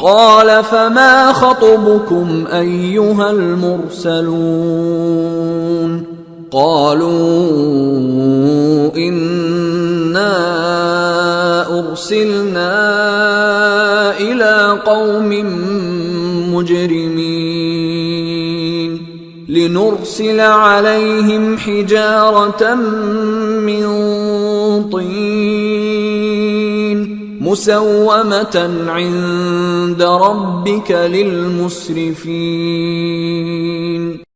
قال فما خطبكم أيها المرسلون قالوا إنا أرسلنا إلى قوم مجرمين لنرسل عليهم حجارة من طين مسومة عند ربك للمسرفين।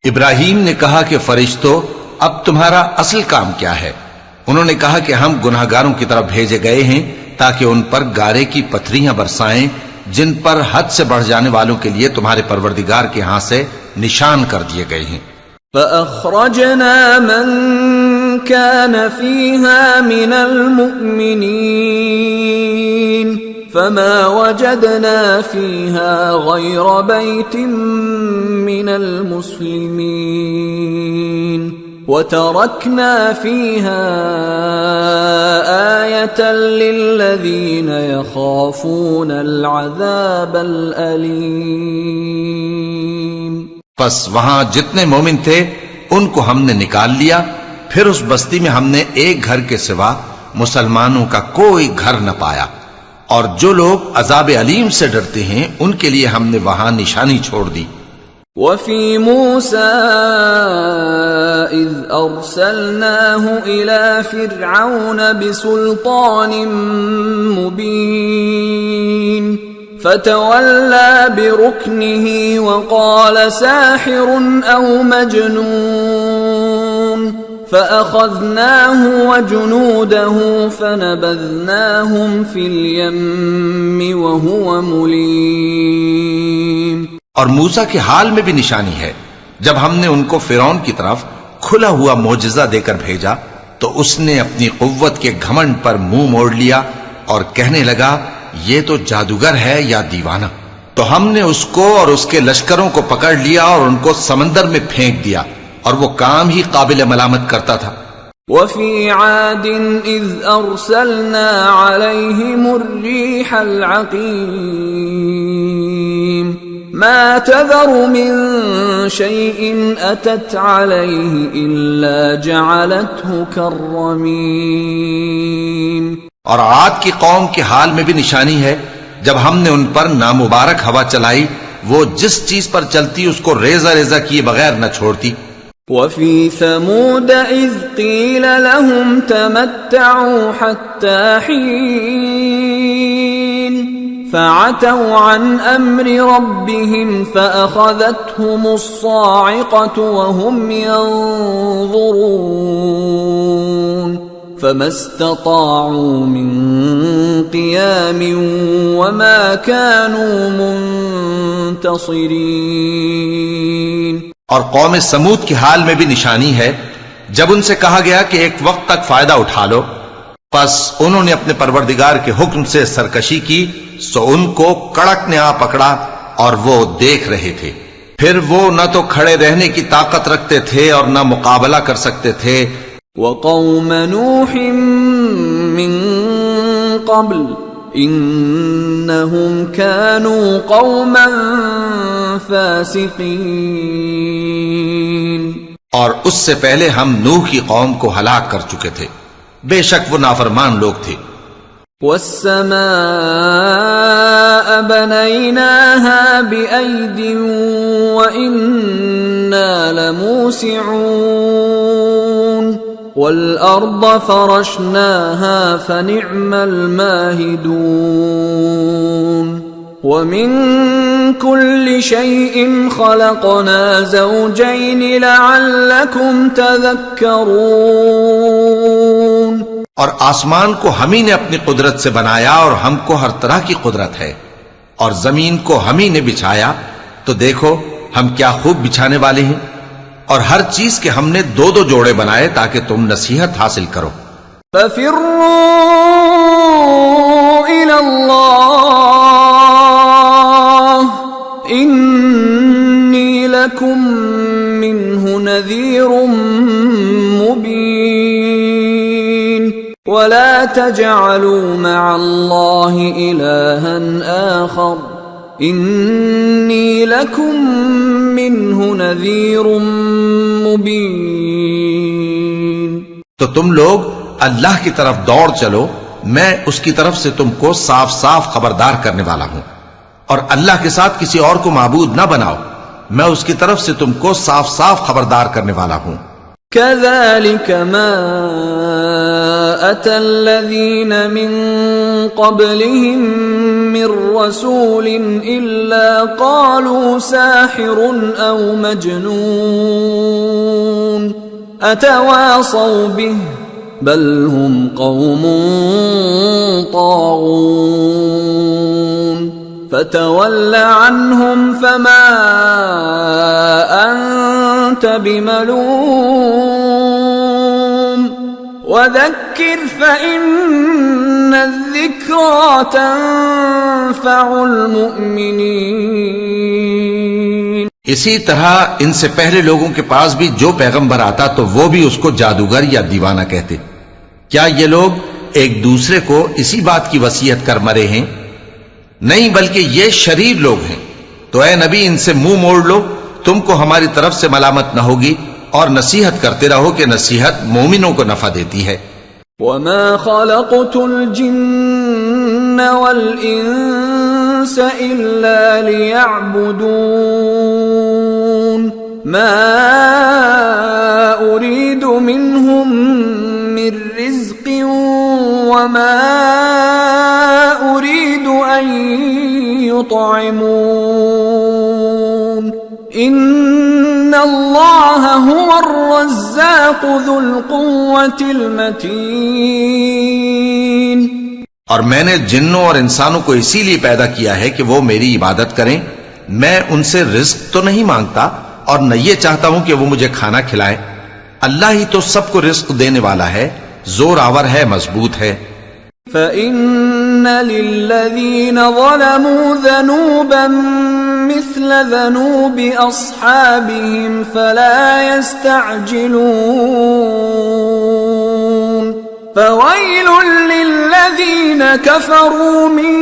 इब्राहीम ने कहा कि फरिश्तों, अब तुम्हारा असल काम क्या है? उन्होंने कहा कि हम गुनाहगारों की तरफ भेजे गए हैं ताकि उन पर गारे की पत्थरियां बरसाएं जिन पर हद से बढ़ जाने वालों के लिए तुम्हारे परवरदिगार के हाथ से निशान कर दिए गए हैं। فأخرجنا من كان فيها من المؤمنين فما وجدنا فيها غير بيت من المسلمين وتركنا فيها آية للذين يخافون العذاب الأليم। बस वहां जितने मोमिन थे उनको हमने निकाल लिया, फिर उस बस्ती में हमने एक घर के सिवा मुसलमानों का कोई घर न पाया, और जो लोग अजाब अलीम से डरते हैं उनके लिए हमने वहां निशानी छोड़ दी। वफ़ी मूसा इज़ अरसलनाहु इला फ़िरऔन बिसुल्तानिन मुबीन फ़तवल्ला बिरुक्निही वक़ाल साहिरुन औ मजनून फ़अख़ज़नाहु वजुनूदहु फ़नबज़नाहुम फ़िल यम्मि वहुव मुलीम। और मूसा के हाल में भी निशानी है, जब हमने उनको फिरौन की तरफ खुला हुआ मोजज़ा देकर भेजा तो उसने अपनी कुव्वत के घमंड पर मुंह मोड़ लिया और कहने लगा, ये तो जादूगर है या दीवाना। तो हमने उसको और उसके लश्करों को पकड़ लिया और उनको समंदर में फेंक दिया, और वो काम ही काबिल मलामत करता था। वफ़ी आदिन इज़ अरसलना अलैहिमुर रिहल अक़ीम मा तज़रु मिन शैइन अतत अलैहि इल्ला जअलतहु कर्रमीम। और आद की कौम के हाल में भी निशानी है, जब हमने उन पर नामुबारक हवा चलाई, वो जिस चीज पर चलती उसको रेजा रेजा किए बगैर न छोड़ती। वफ़ी समूद इज़ क़ील लहुम तमत्तऊ हत्ता हीन फ़अतौ अन अम्रि रब्बिहिम फ़अख़ज़तहुमुस्साइक़तु वहुम यंज़ुरून फ़मस्तताऊ मिन क़ियामिन वमा कानू मुंतसिरीन। और कौम समूद के हाल में भी निशानी है, जब उनसे कहा गया कि एक वक्त तक फायदा उठा लो, बस उन्होंने अपने परवरदिगार के हुक्म से सरकशी की, सो उनको कड़क ने आ पकड़ा और वो देख रहे थे। फिर वो न तो खड़े रहने की ताकत रखते थे और न मुकाबला कर सकते थे। वक़ौम नूहिम मिन क़ब्ल इन्नहुम कानू क़ौमन फ़ासिक़ीन। और उससे पहले हम नूह की कौम को हलाक कर चुके थे, बेशक वो नाफरमान लोग थे। वस्समाअ बनैनाहा बिअयदिन व इन्ना लमूसिऊन वल अर्द फरशनाहा फनिअमल माहिदून वमिन कुल्लि शैइन खलक़ना ज़ौजैन लअल्लकुम तज़क्करून। और आसमान को हम ही ने अपनी कुदरत से बनाया और हमको हर तरह की कुदरत है, और जमीन को हम ही ने बिछाया, तो देखो हम क्या खूब बिछाने वाले हैं। और हर चीज के हमने दो दो जोड़े बनाए ताकि तुम नसीहत हासिल करो। फफिर्रू इलल्लाह इन्नी लकुम मिन्हु नज़ीरुम मुबीन वला तजअलू मअल्लाहि इलाहन आखर इन्नी लकुम मिन्हु नज़ीरुम मुबीन। तो तुम लोग अल्लाह की तरफ दौड़ चलो, मैं उसकी तरफ से तुमको साफ साफ खबरदार करने वाला हूं। और अल्लाह के साथ किसी और को माबूद न बनाओ, मैं उसकी तरफ से तुमको साफ साफ खबरदार करने वाला हूं। कज़ालिक मा अतल्लज़ीन मिन क़ब्लिहिम मिर रसूलिन इल्ला क़ालू साहिरुन औ मजनून अतवासौ बिहि बल हुम क़ौमुन ताग़ून फ़तवल्ल अन्हुम फ़मा अंत बिमलूम वज़क्किर फ़इन्न الذिक्रा तन्फ़उल मुअ्मिनीन। इसी तरह इनसे पहले लोगों के पास भी जो पैगंबर आता तो वो भी उसको जादूगर या दीवाना कहते। क्या ये लोग एक दूसरे को इसी बात की वसीयत कर मरे हैं? नहीं, बल्कि ये शरीर लोग हैं। तो ऐ नबी, इनसे मुंह मोड़ लो, तुमको हमारी तरफ से मलामत न होगी, और नसीहत करते रहो कि नसीहत मोमिनों को नफा देती है। वमा खलक़तुल जिन्न वल इंस इल्ला लियअबुदून मा उरीदु मिनहुम मिर रिज़्क़िन वमा उरीदु अन युतइमून इन्नल्लाह हुवर रज़्ज़ाक़ु ज़ुल क़ुव्वतिल मतीन। और मैंने जिन्नों और इंसानों को इसीलिए पैदा किया है कि वो मेरी इबादत करें। मैं उनसे रिस्क तो नहीं मांगता और न ये चाहता हूं कि वो मुझे खाना खिलाएं। अल्लाह ही तो सबको रिस्क देने वाला है, जोर आवर है, मजबूत है। फ़इन्न लिल्लज़ीन ज़लमू ज़नूबन मिस्ल ज़नूबि अस्हाबिहिम फला यस्तअजिलून फ़वैलुल लिल्लज़ीन कफ़रू मिन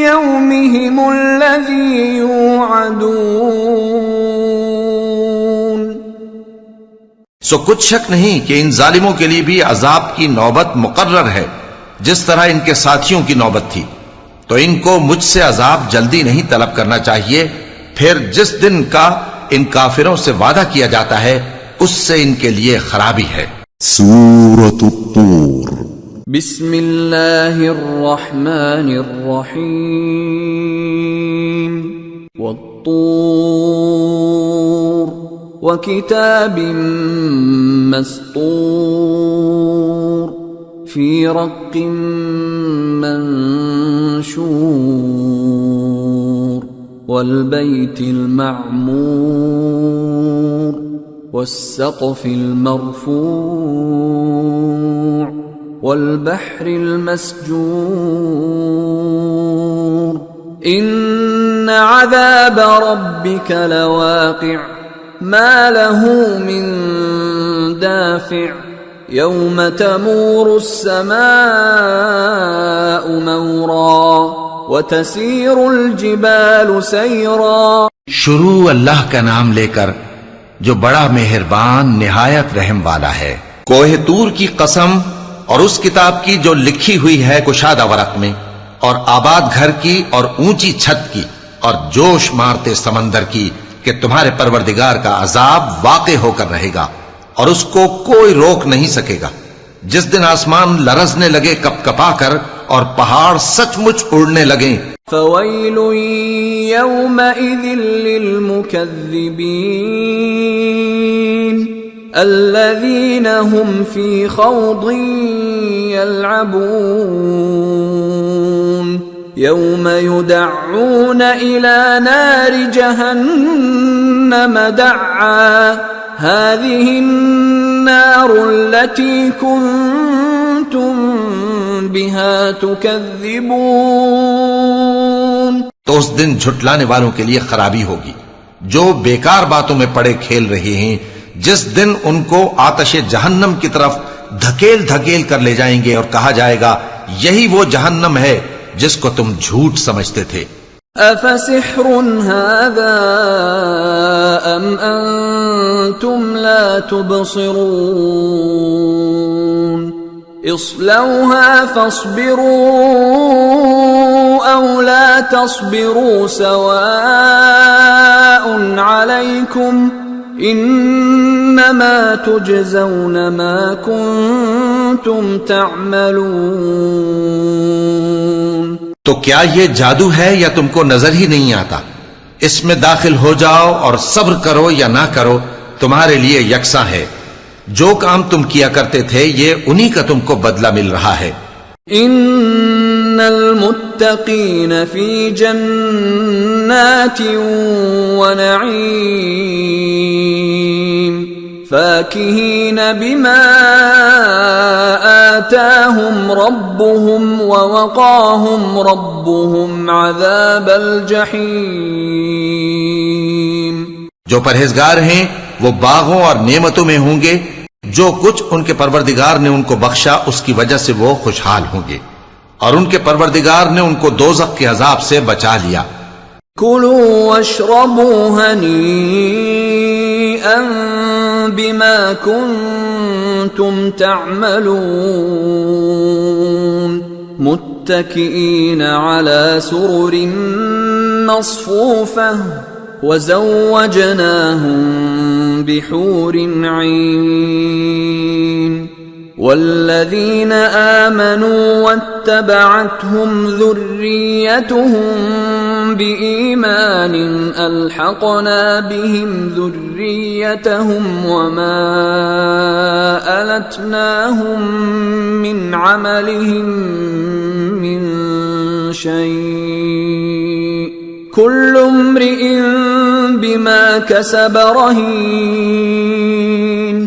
यौमिहिमुल्लज़ी यूअदून। सो कुछ शक नहीं कि इन जालिमों के लिए भी अजाब की नौबत मुकर्रर है, जिस तरह इनके साथियों की नौबत थी। तो इनको मुझसे अजाब जल्दी नहीं तलब करना चाहिए, फिर जिस दिन का इन काफिरों से वादा किया जाता है उससे इनके लिए खराबी है। सूरतुत तूर। बिस्मिल्लाहिर रहमानिर रहीम। वत्तूर व किताबिम मस्तूर फी रक्किम मंशूर वल बैतिल मअमूर वस्सक़फ़िल मरफ़ूअ वल बहरिल मस्जूर इन्न अज़ाब रब्बिक लवाक़िअ मा लहू मिन दाफ़िअ यौम तमूरुस्समाअु मौरा व तसीरुल जिबालु सैरा। शुरू अल्लाह का नाम लेकर जो बड़ा मेहरबान निहायत रहम वाला है। कोहे तूर की कसम और उस किताब की जो लिखी हुई है कुशादा वरक में, और आबाद घर की और ऊंची छत की, और जोश मारते समंदर की कि तुम्हारे परवरदिगार का अजाब वाक़े होकर रहेगा और उसको कोई रोक नहीं सकेगा। जिस दिन आसमान लरजने लगे कपकपा कर और पहाड़ सचमुच उड़ने लगे। फ़वैलुन यौमइज़िन लिलमुकज़्ज़िबीन अल्लज़ीन हुम फ़ी ख़ौज़िन यलअबून यौम युदअऊन इला नारि जहन्नम दअ्आ हाज़िहिन नारु अल्लती कुन्तुम बिहा तुकज़्ज़िबून। तो उस दिन झुटलाने वालों के लिए खराबी होगी जो बेकार बातों में पड़े खेल रहे हैं, जिस दिन उनको आतशे जहन्नम की तरफ धकेल धकेल कर ले जाएंगे और कहा जाएगा यही वो जहन्नम है जिसको तुम झूठ समझते थे। أفسحر هذا أم أنتم لا تبصرون اصلوها فاصبروا أو لا تصبروا سواء عليكم إنما تجزون ما كنتم تعملون। तो क्या ये जादू है या तुमको नजर ही नहीं आता? इसमें दाखिल हो जाओ और सब्र करो या ना करो, तुम्हारे लिए यकसा है। जो काम तुम किया करते थे ये उन्हीं का तुमको बदला मिल रहा है। इन्नल मुत्तकीन फी जन्नातिन व नईम फाकिहीन बिमा आताहुम रब्बुहुम व वक़ाहुम रब्बुहुम अज़ाबल जहीम। जो परहेजगार हैं वो बागों और नेमतों में होंगे, जो कुछ उनके परवरदिगार ने उनको बख्शा उसकी वजह से वो खुशहाल होंगे, और उनके परवरदिगार ने उनको दोज़ख के अजाब से बचा लिया। कुलू वश्रबू हनीअन बिमा कुंतुम तअमलून मुत्तकिईन अला सुरुरिन मस्फूफ़ह वज़व्वजनाहुम बिहूरिन ऐन वल्लज़ीन आमनू वत्तबअतहुम ज़ुर्रिय्यतुहुम बिईमानिन अल्हक़ना बिहिम ज़ुर्रिय्यतहुम वमा अलतनाहुम मिन अमलिहिम मिन शै'इन कुल्लु इम्रिइन बिमा कसब रहीन।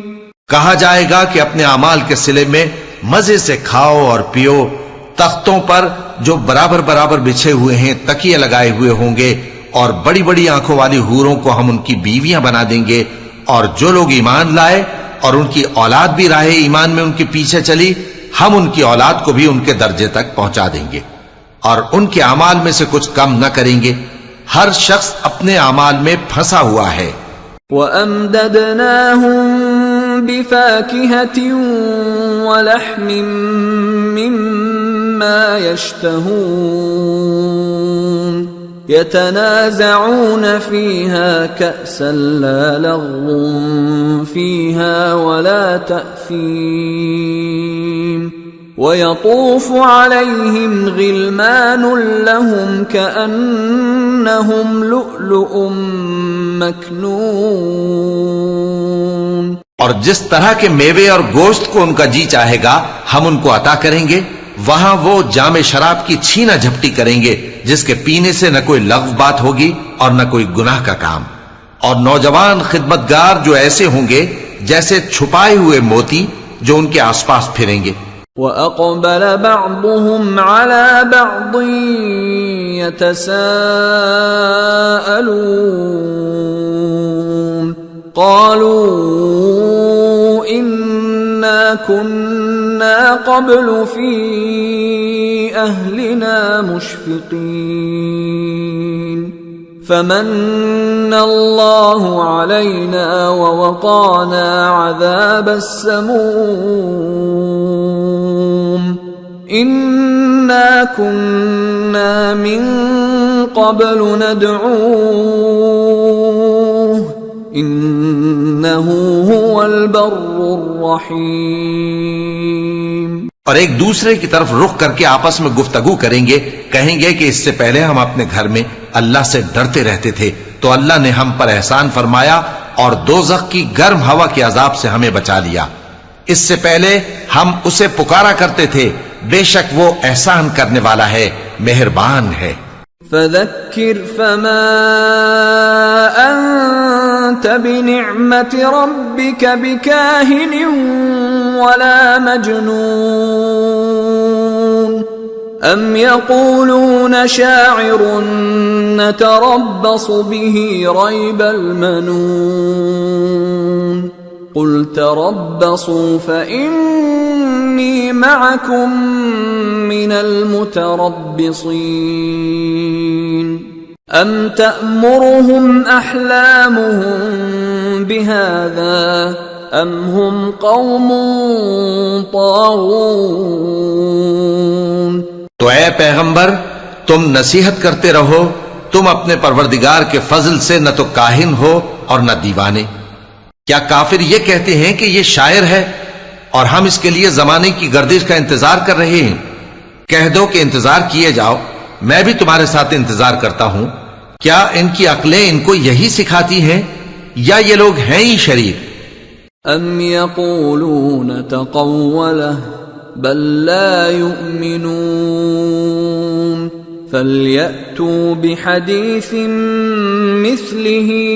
कहा जाएगा कि अपने अमाल के सिले में मजे से खाओ और पियो। तख्तों पर जो बराबर बराबर बिछे हुए हैं तकिए लगाए हुए होंगे, और बड़ी बड़ी आंखों वाली हूरों को हम उनकी बीवियां बना देंगे। और जो लोग ईमान लाए और उनकी औलाद भी राहे ईमान में उनके पीछे चली, हम उनकी औलाद को भी उनके दर्जे तक पहुंचा देंगे और उनके अमाल में से कुछ कम न करेंगे। हर शख्स अपने अमाल में फंसा हुआ है। वअमददनाहुम बिफाकिहतिन वलहमिम मिम्मा यश्तहून यतनाज़ऊन फीहा कअसन ला लग़्वुन फीहा वला तअसीम वयतूफ़ अलैहिम ग़िलमानुन लहुम कअन्नहुम लुअलुअम मकनून। और जिस तरह के मेवे और गोश्त को उनका जी चाहेगा हम उनको अता करेंगे। वहां वो जामे शराब की छीना झपटी करेंगे जिसके पीने से न कोई लग़्व बात होगी और न कोई गुनाह का काम। और नौजवान खिदमतगार जो ऐसे होंगे जैसे छुपाए हुए मोती जो उनके आसपास फिरेंगे। वअक़बल बअदुहुम अला बअदिन यतसाअलून क़ालू इन्ना कुन्ना क़ब्लु फ़ी अहलिना मुश्फ़िक़ीन फ़मन्नल्लाहु अलैना ववक़ाना अज़ाबस्समूम इन्ना कुन्ना मिन क़ब्लु नदऊह इन्नहु हुवल बर्रुर रहीम। और एक दूसरे की तरफ रुख करके आपस में गुफ्तगू करेंगे, कहेंगे कि इससे पहले हम अपने घर में अल्लाह से डरते रहते थे तो अल्लाह ने हम पर एहसान फरमाया और दोज़ख की गर्म हवा के अजाब से हमें बचा लिया। इससे पहले हम उसे पुकारा करते थे, बेशक वो एहसान करने वाला है, मेहरबान है। फ़ज़क्किर फ़मा अंत बिनिअमति रब्बिक बिकाहिन वला मजनून अम यक़ूलून शाइरुन नतरब्बसु बिही रैबल मनून क़ुल तरब्बसू फ़इन्नी मअकुम मिनल मुतरब्बिसीन अम तअमुरुहुम अहलामुहुम बिहाज़ा अम हुम कौमुन तागून। तो ऐ पैगंबर, तुम नसीहत करते रहो, तुम अपने परवरदिगार के फजल से न तो काहिन हो और न दीवाने। क्या काफिर ये कहते हैं कि ये शायर है और हम इसके लिए जमाने की गर्दिश का इंतजार कर रहे हैं? कह दो कि इंतजार किए जाओ, मैं भी तुम्हारे साथ इंतजार करता हूं। क्या इनकी अक्लें इनको यही सिखाती हैं या ये लोग हैं ही शरीर? अम यक़ूलून तक़व्वलह बल ला युमिनून फल्यअतू बिहदीसिन मिस्लिही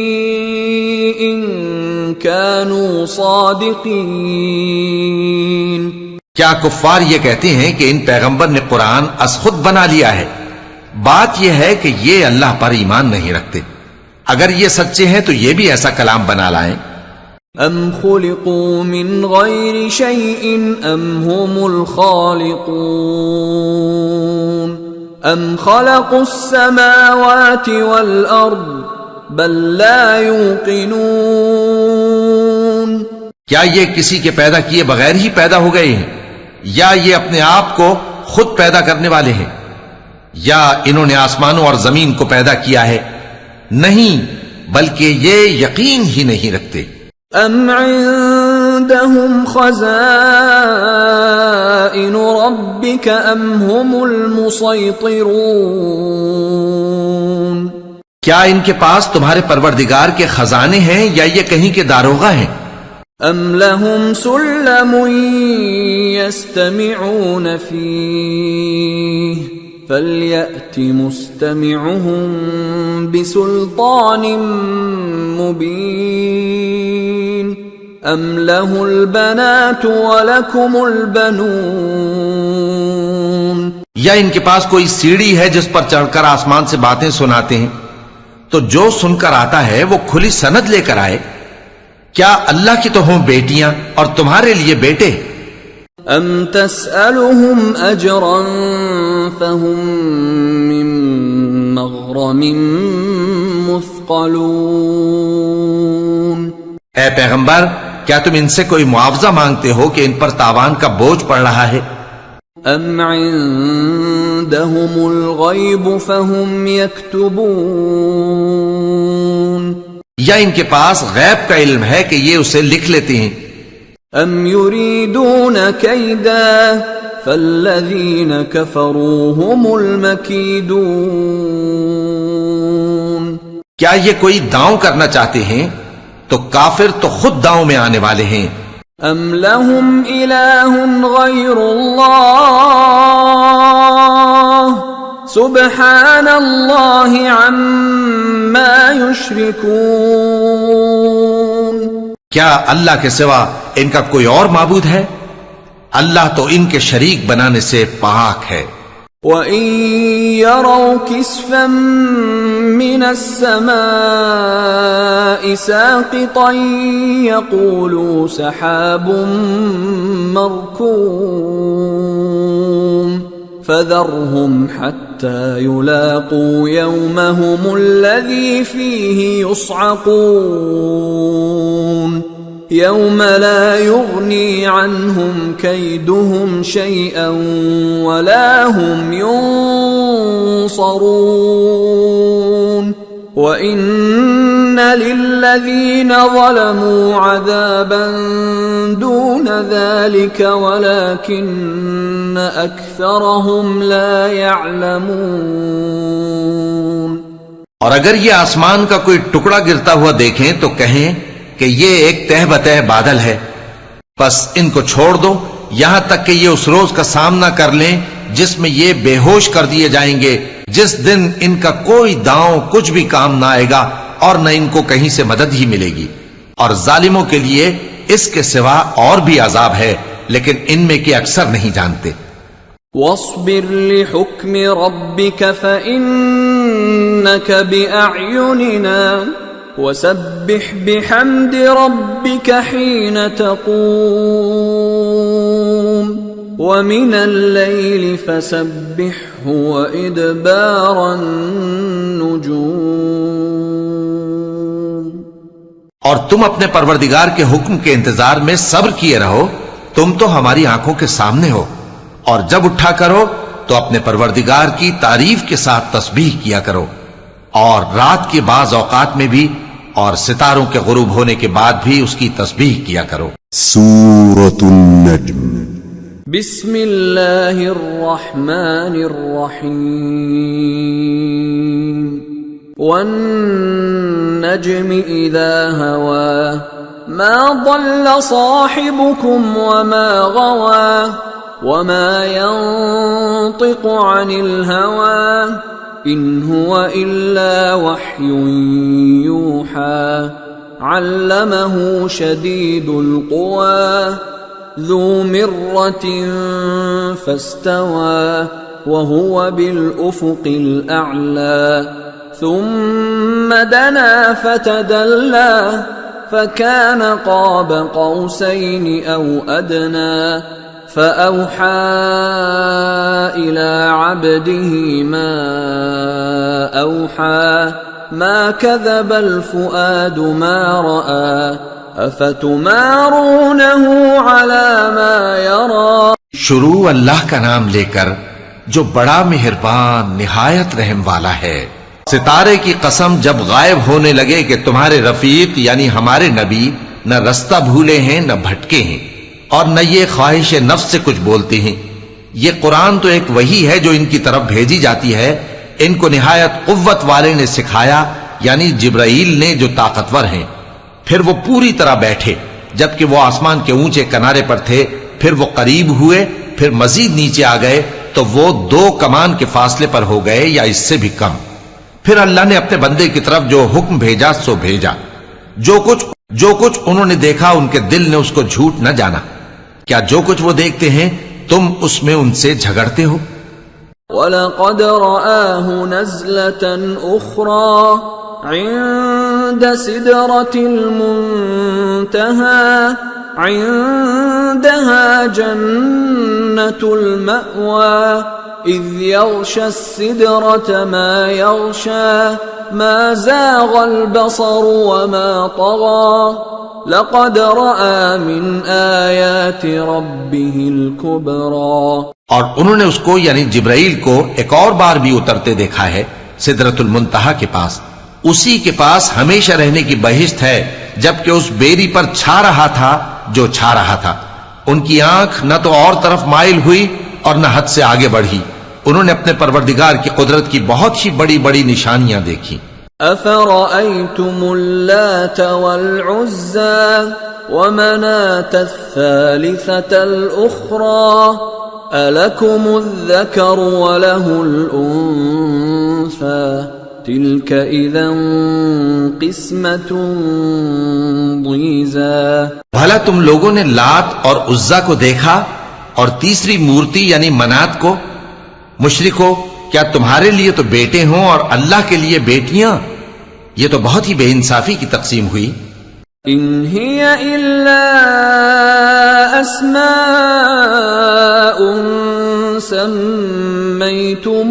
इन कानू सादिकीन। क्या कुफ्फार ये कहते हैं कि इन पैगंबर ने कुरान खुद बना लिया है? बात यह है कि ये अल्लाह पर ईमान नहीं रखते। अगर ये सच्चे हैं तो ये भी ऐसा कलाम बना लाएं। अम खुलिकू मिन गैरि शैइन अम हुमुल खालिकून अम खलकुस समावाति वल अर्द बल ला यूक़िनून। क्या ये किसी के पैदा किए बगैर ही पैदा हो गए हैं या ये अपने आप को खुद पैदा करने वाले हैं? या इन्होंने आसमानों और जमीन को पैदा किया है? नहीं, बल्कि ये यकीन ही नहीं रखते। अम इंदहुम खज़ाइनु रब्बिक अम हुमुल मुसैतिरून। क्या इनके पास तुम्हारे परवरदिगार के खजाने हैं या ये कहीं के दारोगा हैं? अम लहुम सुल्लमुन यस्तमिऊन फीह फल्यअति मुस्तमिउहुम बिसुल्तानिन मुबीन अम लहुल बनातु व लकुमुल बनून। या इनके पास कोई सीढ़ी है जिस पर चढ़कर आसमान से बातें सुनाते हैं? तो जो सुनकर आता है वो खुली सनद लेकर आए। क्या अल्लाह की तो हों बेटियां और तुम्हारे लिए बेटे? अम तस्अलुहुम अजरन फहुम मिन मग़रमिन मुस्क़लून। ऐ पैगंबर, क्या तुम इनसे कोई मुआवजा मांगते हो कि इन पर तावान का बोझ पड़ रहा है? अम इंदहुमुल गैब फहुम यक्तुबून। या इनके पास गैब का इल्म है कि ये उसे लिख लेते हैं? अम युरीदून कैदा फल्लज़ीन कफरू हुमुल मकीदून। क्या ये कोई दांव करना चाहते हैं? तो काफिर तो खुद दांव में आने वाले हैं। अम लहुम इलाहुन गैरुल्लाह सुब्हानल्लाहि अम्मा युश्रिकून। क्या अल्लाह के सिवा इनका कोई और माबूद है? अल्लाह तो इनके शरीक बनाने से पाक है। वइन यरौ किस्फन मिनस समाइ साक़ितन यक़ूलू सहाबुम मरकूम फज़रहुम हत्ता युलाक़ू यौमहुमुल्लज़ी फ़ीहि युस्अक़ून यौम ला युग़नी अन्हुम कैदुहुम शैअन वला हुम युन्सरून व इन्न लिल्लज़ीन ज़लमू अज़ाबन दून ज़ालिक वलाकिन्न अक्सरहुम ला यअलमून। और अगर ये आसमान का कोई टुकड़ा गिरता हुआ देखें तो कहें कि ये एक तह बतह बादल है, बस इनको छोड़ दो यहां तक कि ये उस रोज का सामना कर लें जिसमें ये बेहोश कर दिए जाएंगे, जिस दिन इनका कोई दांव कुछ भी काम ना आएगा और न इनको कहीं से मदद ही मिलेगी। और जालिमों के लिए इसके सिवा और भी अजाब है, लेकिन इनमें के अक्सर नहीं जानते। वस्बिर लिहुक्मि रब्बिक फइन्नक बिअअयुनिना वसब्बिह बिहम्दि रब्बिक हीन तक़ूम। ومن الليل فسبحه وإدبار النجوم और तुम अपने परवरदिगार के हुक्म के इंतजार में सब्र किए रहो, तुम तो हमारी आंखों के सामने हो। और जब उठा करो तो अपने परवरदिगार की तारीफ के साथ तस्बीह किया करो, और रात के बाज औकात में भी और सितारों के गुरूब होने के बाद भी उसकी तस्बीह किया करो। सूरतुन नज्म। बिस्मिल्लाहिर रहमानिर रहीम। वन नज्मि इज़ा हवा मा ضل साहिबुकुम वमा गवा वमा यंतिqu अनिल हवा इन हुवा इल्ला वह्युन यूहा अल्लमहु शदीदुल क़ुवा ज़ू मिर्रतिन फस्तवा वहुव बिल उफ़ुक़िल अअला ثم دنا فتدلى فكان قاب قوسين أو أدنى فأوحى إلى عبده ما أوحى ما كذب الفؤاد ما رأى أفتمارونه على ما يرى। शुरू अल्लाह का नाम लेकर जो बड़ा मेहरबान निहायत रहम वाला है। सितारे की कसम जब गायब होने लगे कि तुम्हारे रफीक यानी हमारे नबी न रास्ता भूले हैं न भटके हैं और न ये ख्वाहिश नफ्स से कुछ बोलते हैं। ये कुरान तो एक वही है जो इनकी तरफ भेजी जाती है। इनको निहायत कुव्वत वाले ने सिखाया यानी जिब्राइल ने जो ताकतवर हैं। फिर वो पूरी तरह बैठे जबकि वो आसमान के ऊंचे किनारे पर थे। फिर वो करीब हुए, फिर मजीद नीचे आ गए तो वो 2 कमान के फासले पर हो गए या इससे भी कम। फिर अल्लाह ने अपने बंदे की तरफ जो हुक्म भेजा सो भेजा। जो कुछ उन्होंने देखा उनके दिल ने उसको झूठ न जाना। क्या जो कुछ वो देखते हैं तुम उसमें उनसे झगड़ते हो? वलक़द रआहु नज़लतन उख़रा इन्द सिदरतिल मुंतहा इन्दहा जन्नतुल मअवा इज़ यग़शा सिदरत मा यग़शा मा ज़ाग़ल बसर वमा तग़ा लक़द रआ मिन आयाति रब्बिहिल कुबरा। और उन्होंने उसको यानी जिब्राइल को एक और बार भी उतरते देखा है सिदरतुल मुंतहा के पास। उसी के पास हमेशा रहने की बहिश्त है जबकि उस बेरी पर छा रहा था जो छा रहा था। उनकी आंख न तो और तरफ माइल हुई और न हद से आगे बढ़ी। उन्होंने अपने परवरदिगार की कुदरत की बहुत ही बड़ी बड़ी निशानियां देखी। अफ़रअय्तुमुल लात वल उज़्ज़ा व मनातस्सालिसतल उख़रा अलकुमुज़ ज़करु व लहुल उन्सा तिल्क इज़न क़िस्मतुन ज़ीज़ा। भला तुम लोगों ने लात और उज़्ज़ा को देखा और तीसरी मूर्ति यानी मनात को? मुशरिको, क्या तुम्हारे लिए तो बेटे हों और अल्लाह के लिए बेटियां? ये तो बहुत ही बेइंसाफी की तकसीम हुई। इन हिया इल्ला अस्माउन सम्मैतुमूहा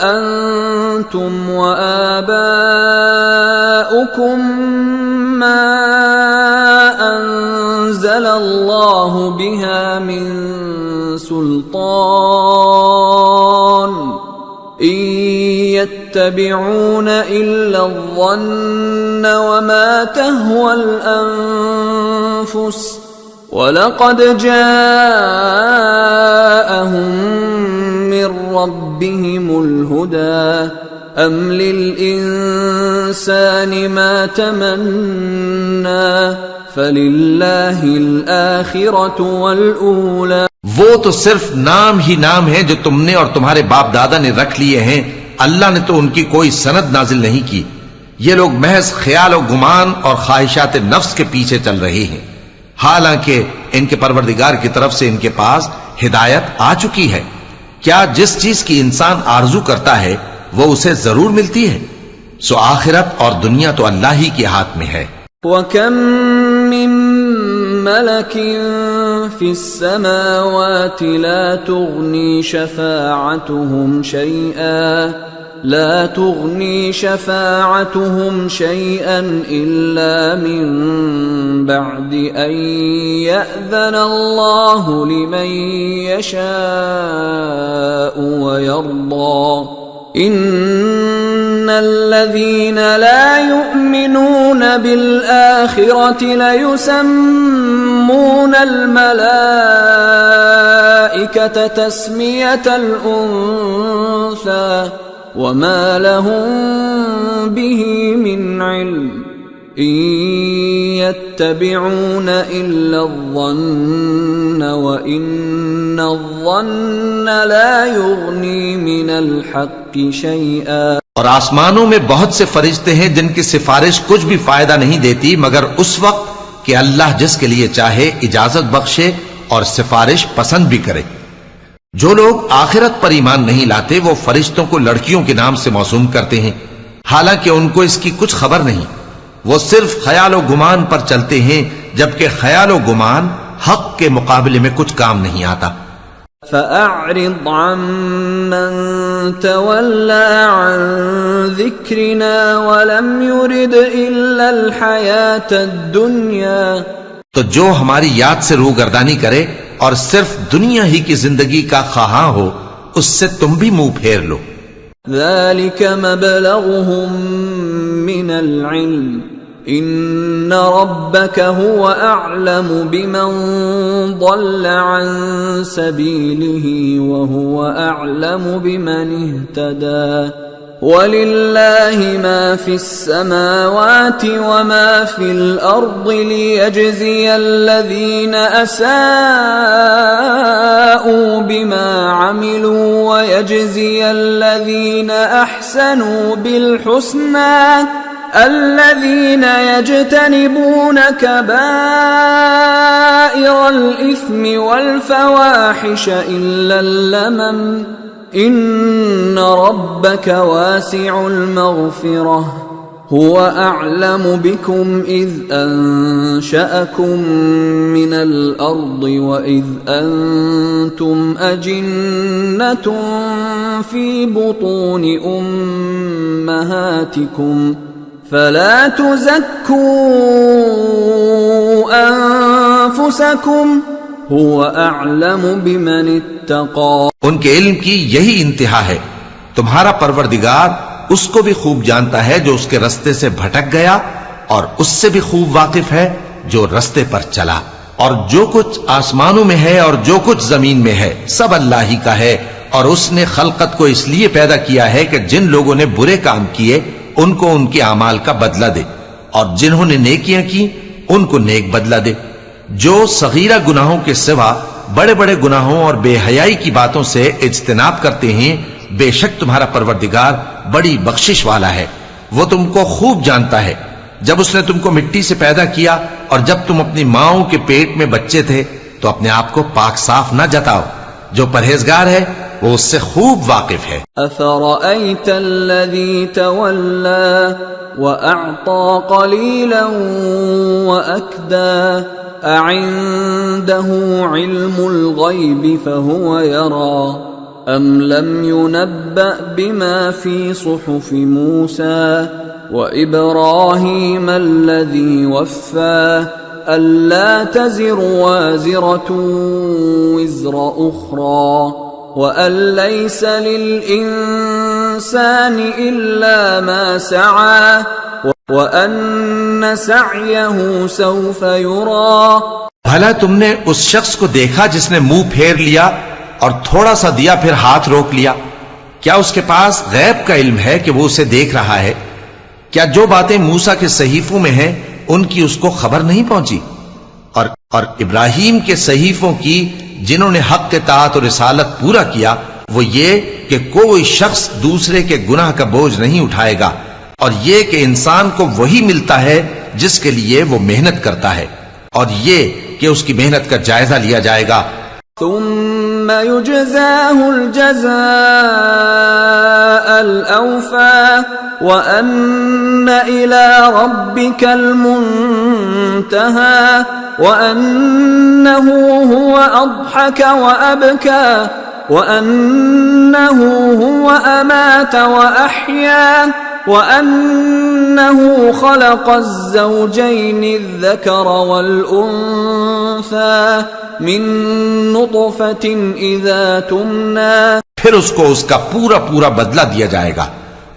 अंतुम व आबाउकुम मा अंज़लल्लाहु बिहा मिन सुल्तान इन यत्तबिऊन इल्ला ज़न्न वमा तहवल अनफुस वलक़द जाअहुम मिर रब्बिहिमुल हुदा अम लिल इंसानि मा तमन्ना फलिल्लाहिल आखिरतु वल ऊला। वो तो सिर्फ नाम ही नाम है जो तुमने और तुम्हारे बाप दादा ने रख लिए हैं। अल्लाह ने तो उनकी कोई सनद नाजिल नहीं की। ये लोग महज ख्याल और गुमान और ख्वाहिशात नफ्स के पीछे चल रहे हैं, हालांकि इनके परवरदिगार की तरफ से इनके पास हिदायत आ चुकी है। क्या जिस चीज की इंसान आरजू करता है वो उसे जरूर मिलती है? सो आखिरत और दुनिया तो अल्लाह ही के हाथ में है। वकम मिन मलकिन फिस्समावाति ला तुगनी शफाअतुहुम शैअन इल्ला मिन बअदि अन यअज़न अल्लाहु लिमन यशाअ व यर्दा इन्नल्लज़ीन ला युमिनून बिल-आखिरति लयुसम्मूनल मलाइकत तस्मियतल उन्सा वमा लहुम बिही मिन इल्म इन यत्तबिऊन इल्लज़्ज़न्न व इन्नज़्ज़न्न ला युग़नी मिनल हक़्क़ि शैआ। और आसमानों में बहुत से फरिश्ते हैं जिनकी सिफारिश कुछ भी फायदा नहीं देती मगर उस वक्त कि अल्लाह जिसके लिए चाहे इजाजत बख्शे और सिफारिश पसंद भी करे। जो लोग आखिरत पर ईमान नहीं लाते वो फरिश्तों को लड़कियों के नाम से मौसूम करते हैं, हालांकि उनको इसकी कुछ खबर नहीं। वो सिर्फ ख्याल और गुमान पर चलते हैं, जबकि ख्याल और गुमान हक के मुकाबले में कुछ काम नहीं आता। फ़अअरिद अम्मन तवल्ला अन ज़िक्रिना वलम युरिद इल्लल हयातद दुनिया। तो जो हमारी याद से रूगर्दानी करे और सिर्फ दुनिया ही की जिंदगी का ख्वाहां हो, उससे तुम भी मुंह फेर लो। ज़ालिक मबलगुहुम मिनल इल्म इन्न रब्बक हुव अअलमु बिमन ضل अन सबीलिही व हुव अअलमु बिमन इह्तदा वलिल्लाहि मा फिस्समावाति व मा फिल अर्दि लियजज़ियल्लज़ीना असाअू बिमा अमिलू व यजज़ियल्लज़ीना अहसनू बिलहुस्ना الذين يجتنبون كبائر الإثم والفواحش إلا اللمم إن ربك واسع المغفرة هو أعلم بكم إذ أنشأكم من الأرض وإذ أنتم أجنة في بطون أمهاتكم فلا تزكوا أنفسكم هو أعلم بمن اتقى। उनके इल्म की यही इंतहा है। तुम्हारा परवरदिगार उसको भी खूब जानता है जो उसके रास्ते से भटक गया, और उससे भी खूब वाकिफ है जो रास्ते पर चला। और जो कुछ आसमानों में है और जो कुछ जमीन में है सब अल्लाह ही का है। और उसने खलकत को इसलिए पैदा किया है कि जिन लोगों ने बुरे काम किए उनको उनके अमाल का बदला दे, और जिन्होंने नेकियां की उनको नेक बदला दे। जो सगीरा गुनाहों के सिवा बड़े बड़े गुनाहों और बेहयाई की बातों से इज्तिनाब करते हैं, बेशक तुम्हारा परवरदिगार बड़ी बख्शिश वाला है। वो तुमको खूब जानता है। जब उसने तुमको मिट्टी से पैदा किया और जब तुम अपनी माओं के पेट में बच्चे थे तो अपने आप को पाक साफ न जताओ। जो परहेजगार है वो उससे खूब वाकिफ है। अफ़रअयत अल्लज़ी तवल्ला व अअता क़लीलन व अकदा अइंदहु इल्मुल ग़ैबि फ़हुव यरा अम लम युनब्बअ बिमा फ़ी सुहुफ़ि मूसा व इब्राहीम अल्लज़ी वफ़्फ़ा अल्ला तज़िरु वाज़िरतुन विज़्र उख़रा वअन लैस लिल-इंसानि इल्ला मा सआ वअन्न सअयहु सौफ युरा। भला तुमने उस शख्स को देखा जिसने मुंह फेर लिया और थोड़ा सा दिया फिर हाथ रोक लिया? क्या उसके पास गैब का इल्म है कि वो उसे देख रहा है? क्या जो बातें मूसा के सहीफों में हैं उनकी उसको खबर नहीं पहुंची? और इब्राहिम के सहीफों की जिन्होंने हक के ताअत और रिसालत पूरा किया, वो ये कि कोई शख्स दूसरे के गुनाह का बोझ नहीं उठाएगा, और ये कि इंसान को वही मिलता है जिसके लिए वो मेहनत करता है, और ये कि उसकी मेहनत का जायजा लिया जाएगा। थुम्म युजज़ाहुल जज़ाअल औफ़ा وأن إلى ربك المنتهى وأنه هو أضحك وأبكى وأنه هو أمات وأحيا وأنه خلق الزوجين الذكر والأنثى من نطفة إذا تمنى फिर उसको उसका पूरा पूरा बदला दिया जाएगा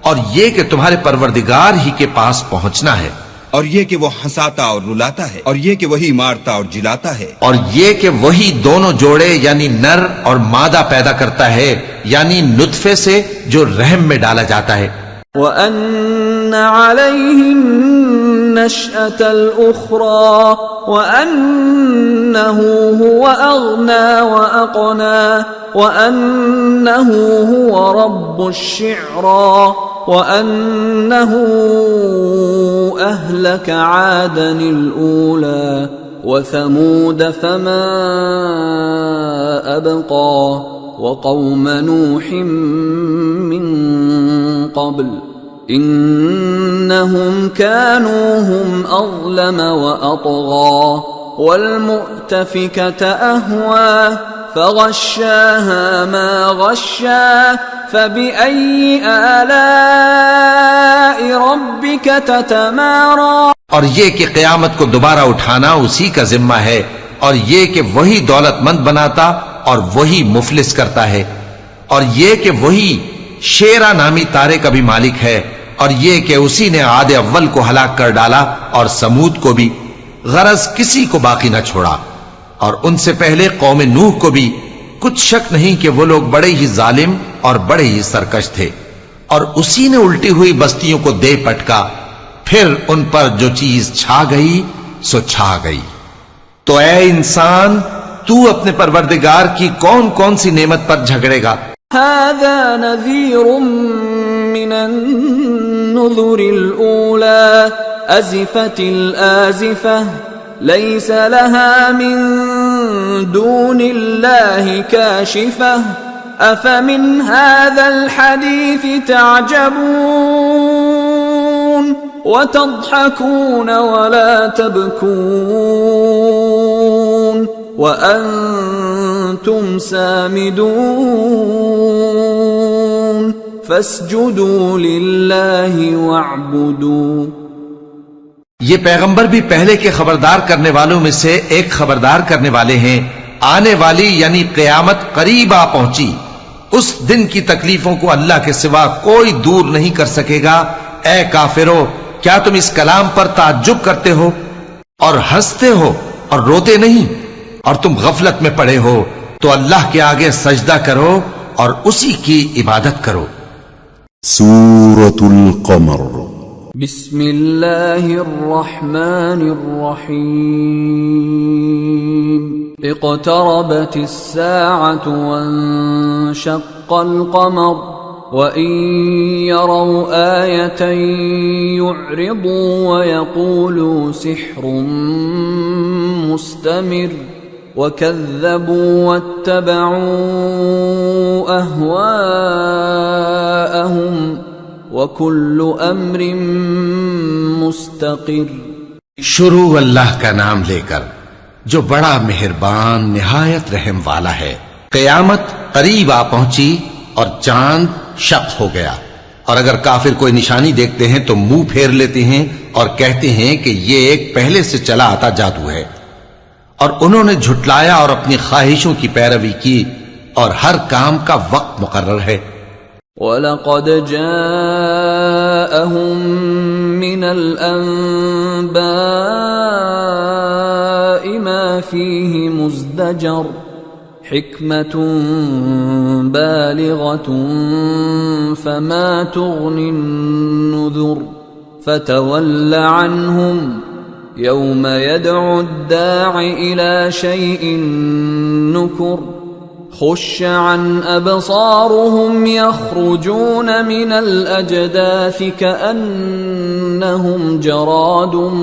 और ये कि तुम्हारे परवरदिगार ही के पास पहुंचना है और ये कि वो हंसाता और रुलाता है और ये कि वही मारता और जिलाता है और ये कि वही दोनों जोड़े यानी नर और मादा पैदा करता है यानी नुत्फे से जो रहम में डाला जाता है وأن عليه النشأة الأخرى وأنه هو أغنى وأقنى وأنه هو رب الشعرى وأنه أهلك عادا الأولى وثمود فما أبقى وقوم نوح من قبل إنهم كانوا هم أظلم وأطغى والمؤتفكة أهوى فغشاها ما غشا فبأي آلاء ربك تتمارى और ये कि क़यामत को दोबारा उठाना उसी का जिम्मा है और ये कि वही दौलतमंद बनाता और वही मुफलिस करता है और ये कि वही शेरा नामी तारे का भी मालिक है और ये कि उसी ने आदे अव्वल को हलाक कर डाला और समूद को भी गरज किसी को बाकी न छोड़ा और उनसे पहले कौम नूह को भी कुछ शक नहीं कि वो लोग बड़े ही जालिम और बड़े ही सरकश थे और उसी ने उल्टी हुई बस्तियों को दे पटका फिर उन पर जो चीज छा गई सो छा गई तो ऐ इंसान तू अपने परवरदिगार की कौन कौन सी नेमत पर झगड़ेगा هذا نذير من النذر الأولى أزفت الآزفة ليس لها من دون الله كاشفة أفمن هذا الحديث تعجبون وتضحكون ولا تبكون وأنتم سامدون فاسجدوا لله واعبدوا ये पैगंबर भी पहले के खबरदार करने वालों में से एक खबरदार करने वाले हैं आने वाली यानी क़यामत करीब आ पहुंची उस दिन की तकलीफों को अल्लाह के सिवा कोई दूर नहीं कर सकेगा ऐ काफिरो क्या तुम इस कलाम पर ताज्जुब करते हो और हंसते हो और रोते नहीं और तुम गफलत में पड़े हो तो अल्लाह के आगे सजदा करो और उसी की इबादत करो सूरतुल क़मर बिस्मिल्लाहिर्रहमानिर्रहीम इक़्तरबतिस साअतु वंशक़्क़ल क़मर वइन यरौ आयतन यु'रिदू वयक़ूलू सिह्रुम मुस्तमिर वकज़्ज़बू वत्तबऊ अहवाअहुम वकुल्लु अम्रिन मुस्तक़िर। शुरू अल्लाह का नाम लेकर जो बड़ा मेहरबान निहायत रहम वाला है। क़यामत करीब आ पहुंची और चांद शक हो गया और अगर काफिर कोई निशानी देखते हैं तो मुंह फेर लेते हैं और कहते हैं कि ये एक पहले से चला आता जादू है और उन्होंने झुटलाया और अपनी ख्वाहिशों की पैरवी की और हर काम का वक्त मुकर्रर है। वलक़द जाअहुम मिनल अंबाइ मा फीहि मुज़्दजर हिक्मतुन बालिग़तुन फमा तुग़निन नुज़ुर फ़तवल्ल अन्हुम यौम यदअु अद्दाइ इला शैइन नुकुर खुश्श अन अबसारुहुम यख्रुजून मिनल अजदाथि कअन्नहुम जरादुम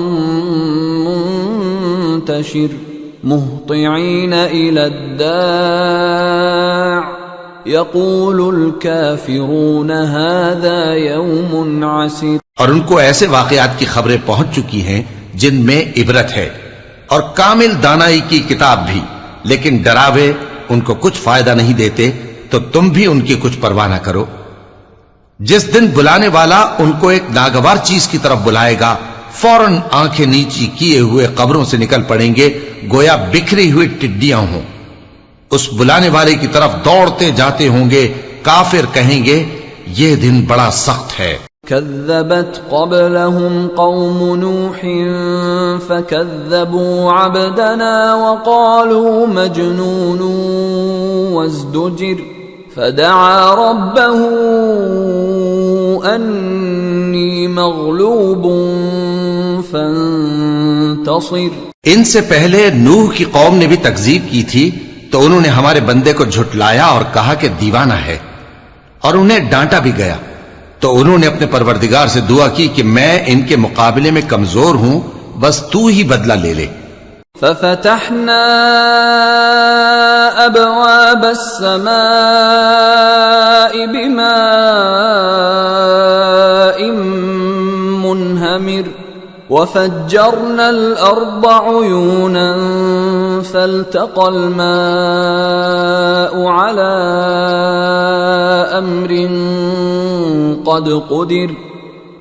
मुंतशिर मुहतिईन इला अद्दाअ यक़ूलुल काफ़िरून हाज़ा यौमुन असीर। और उनको ऐसे वाक़यात की खबरें पहुंच चुकी हैं जिनमें इबरत है और कामिल दानाई की किताब भी, लेकिन डरावे उनको कुछ फायदा नहीं देते, तो तुम भी उनकी कुछ परवाह न करो। जिस दिन बुलाने वाला उनको एक नागवार चीज की तरफ बुलाएगा, फौरन आंखें नीची किए हुए कब्रों से निकल पड़ेंगे, गोया बिखरी हुई टिड्डियां हों। उस बुलाने वाले की तरफ दौड़ते जाते होंगे। काफिर कहेंगे, यह दिन बड़ा सख्त है। कज़्ज़बत क़ब्लहुम क़ौम नूहिन फ़कज़्ज़बू अब्दना वक़ालू मजनूनुन वज़्दुजिर फ़दअा रब्बहू अन्नी मग़लूबुन फ़ंतसिर। इनसे पहले नूह की कौम ने भी तकज़ीब की थी, तो उन्होंने हमारे बंदे को झुटलाया और कहा कि दीवाना है, और उन्हें डांटा भी गया। तो उन्होंने अपने परवरदिगार से दुआ की कि मैं इनके मुकाबले में कमजोर हूं, बस तू ही बदला ले ले। फ़फ़तहना अबवाब अस्समाइ बिमाइन मुनहमिर वफ़ज्जरना अल-अर्द उयूनन फ़ल्तक़ल माउ अला अम्रिन क़द क़ुदिर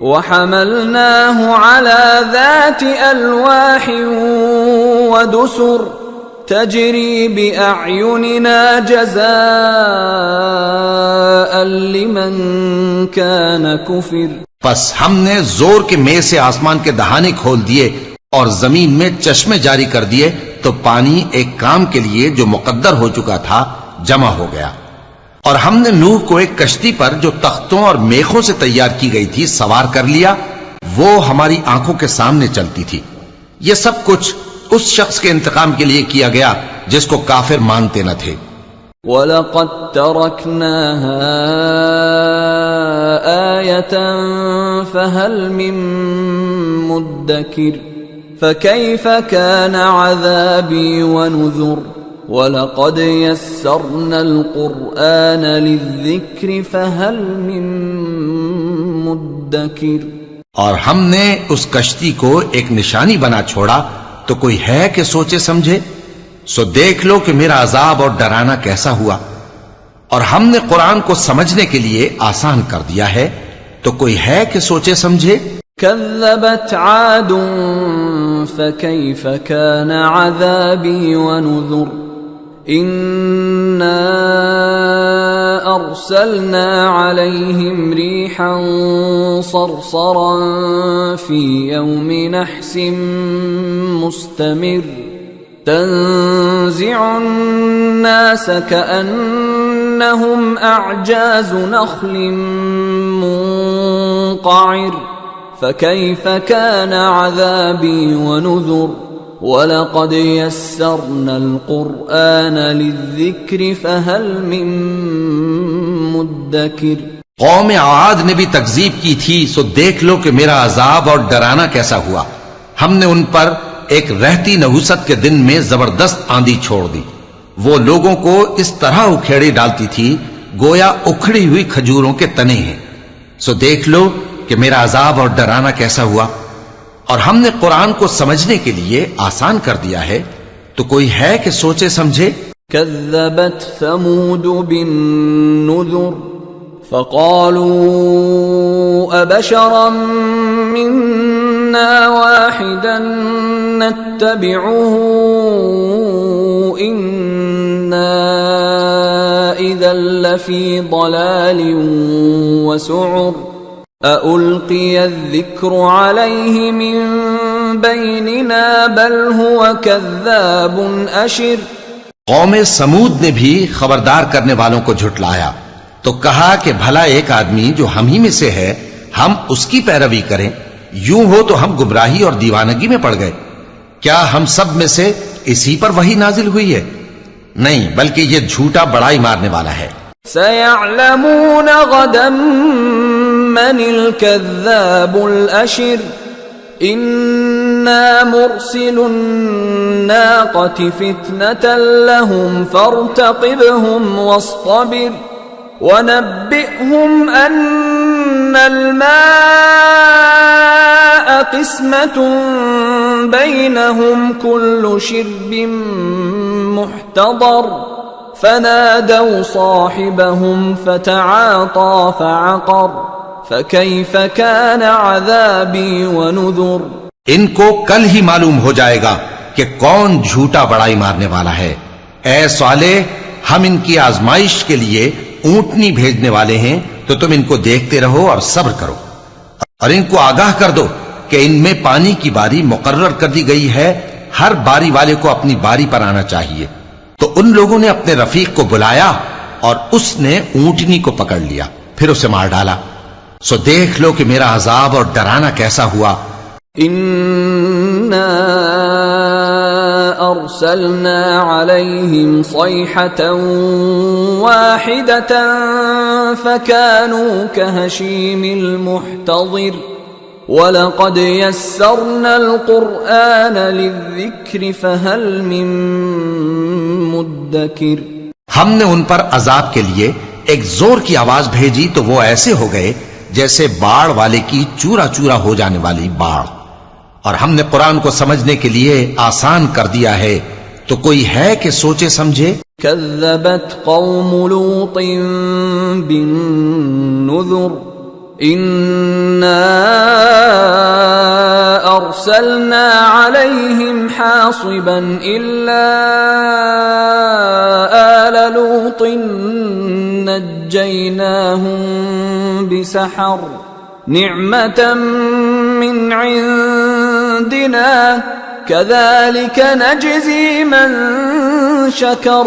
वहमलनाहु अला ज़ाति अल्वाहिन वदुसुर तजरी बिअअयुनिना जज़ाअन लिमन कान कुफिर। बस हमने जोर के मेह से आसमान के दहाने खोल दिए और जमीन में चश्मे जारी कर दिए, तो पानी एक काम के लिए जो मुकद्दर हो चुका था जमा हो गया। और हमने नूह को एक कश्ती पर जो तख्तों और मेखों से तैयार की गई थी सवार कर लिया। वो हमारी आंखों के सामने चलती थी। ये सब कुछ उस शख्स के इंतकाम के लिए किया गया जिसको काफिर मानते न थे। वलक़द तरकनाहा आयतन फहल मिन मुद्दकिर फकैफ कान अज़ाबी वनुज़ुर वलक़द यस्सरनल क़ुरआन लिज़्ज़िक्रि फहल मिन मुद्दकिर। और हमने उस कश्ती को एक निशानी बना छोड़ा, तो कोई है कि सोचे समझे। सो देख लो कि मेरा अजाब और डराना कैसा हुआ। और हमने कुरान को समझने के लिए आसान कर दिया है, तो कोई है कि सोचे समझे। कज़्ज़बत आदुन फ़कैफ़ कान अज़ाबी वनुज़ुर इन्ना अर्सलना अलैहिम रीहन सरसरन फ़ी यौमि नहसिन मुस्तमिर तंज़िउन नास कअन्नहुम अअजाज़ु नख़्लिन मुनक़अिर फ़कैफ़ कान अज़ाबी वनुज़ुर वलक़द यस्सरनल क़ुरआन लिज़्ज़िक्रि फ़हल मिन मुद्दकिर। कौम आद ने भी तकज़ीब की थी, सो देख लो कि मेरा अजाब और डराना कैसा हुआ। हमने उन पर एक रहती नहुसत के दिन में जबरदस्त आंधी छोड़ दी। वो लोगों को इस तरह उखेड़ी डालती थी गोया उखड़ी हुई खजूरों के तने हैं। सो देख लो कि मेरा अजाब और डराना कैसा हुआ। और हमने कुरान को समझने के लिए आसान कर दिया है, तो कोई है कि सोचे समझे। कज़्ज़बत समूद बिन्नुज़ुर फ़क़ालू अबशरन मिन्ना वाहिदन नत्तबिउहु इन्ना इज़न लफ़ी ज़लालिन वसुउर अउल्क़िय ज़िक्रु अलैहि मिन बैनिना बल हुव कज़्ज़ाबुन अशिर। कौम समूद ने भी खबरदार करने वालों को झुटलाया, तो कहा कि भला एक आदमी जो हम ही में से है, हम उसकी पैरवी करें। यूं हो तो हम गुमराही और दीवानगी में पड़ गए। क्या हम सब में से इसी पर वही नाजिल हुई है? नहीं, बल्कि ये झूठा बड़ाई मारने वाला है। सयअलमून गदन मनिल कज़्ज़ाबुल अशिर इन्ना मुरसिलुन नाक़ति फ़ितनतन लहुम फ़र्तक़िबहुम वस्तबिर वनब्बिअहुम अन्नल माअ क़िस्मतुन बैनहुम कुल्लु शिर्बिन मुहतदर फनादौ साहिबहुम फतआता फअक़र फकैफ कान अज़ाबी व नुज़ुर। इनको कल ही मालूम हो जाएगा कि कौन झूठा बड़ाई मारने वाला है। ऐ साले, हम इनकी आजमाइश के लिए ऊंटनी भेजने वाले हैं, तो तुम इनको देखते रहो और सब्र करो, और इनको आगाह कर दो कि इनमें पानी की बारी मुकर्रर कर दी गई है, हर बारी वाले को अपनी बारी पर आना चाहिए। तो उन लोगों ने अपने रफीक को बुलाया और उसने ऊंटनी को पकड़ लिया, फिर उसे मार डाला। सो देख लो कि मेरा अजाब और डराना कैसा हुआ। इन्ना अर्सलना अलैहिम सैहतन वाहिदतन फकानू कहशीमिल मुहतज़िर वलक़द यस्सरनल क़ुरआन लिज़्ज़िक्रि फहल मिन मुद्दकिर। हमने उन पर अजाब के लिए एक जोर की आवाज भेजी तो वो ऐसे हो गए जैसे बाढ़ वाले की चूरा चूरा हो जाने वाली बाढ़, और हमने कुरान को समझने के लिए आसान कर दिया है, तो कोई है कि सोचे समझे। कज़्ज़बत क़ौम लूतिन बिन्नुज़ुर इन्ना अर्सलना अलैहिम हासिबन इल्ला आल लूतिन नज्जैनाहुम बिसहर निअमतन मिन इंदिना कज़ालिक नज्ज़ी मन शकर।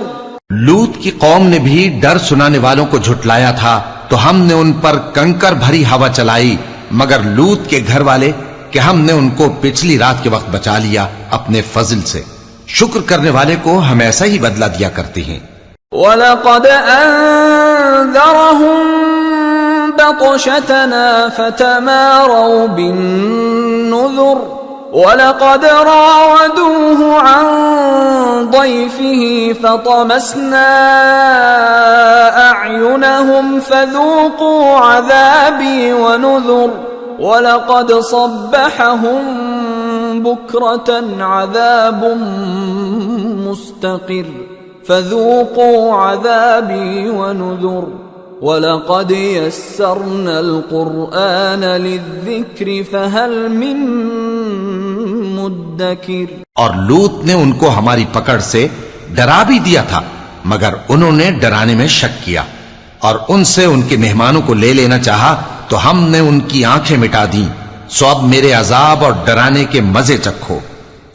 लूत की कौम ने भी डर सुनाने वालों को झुटलाया था, तो हमने उन पर कंकर भरी हवा चलाई, मगर लूत के घर वाले कि हमने उनको पिछली रात के वक्त बचा लिया अपने फजल से। शुक्र करने वाले को हम ऐसा ही बदला दिया करते हैं। वलक़द अंज़रहुम बतशतना फतमारौ बिन्नुज़ुर वलक़द रावदूहु अन ضيफिही फतमसना अअयुनहुम फज़ूक़ू अज़ाबी व नुज़ुर वलक़द सब्बहहुम बुक्रतन अज़ाबुम मुस्तक़िर फज़ूक़ू अज़ाबी व नुज़ुर वलक़द यस्सरनल क़ुरआन लिज़्ज़िक्रि फहल मिन मुद्दकिर। और लूत ने उनको हमारी पकड़ से डरा भी दिया था, मगर उन्होंने डराने में शक किया और उनसे उनके मेहमानों को ले लेना चाहा, तो हमने उनकी आंखें मिटा दी। सो अब मेरे अजाब और डराने के मजे चखो।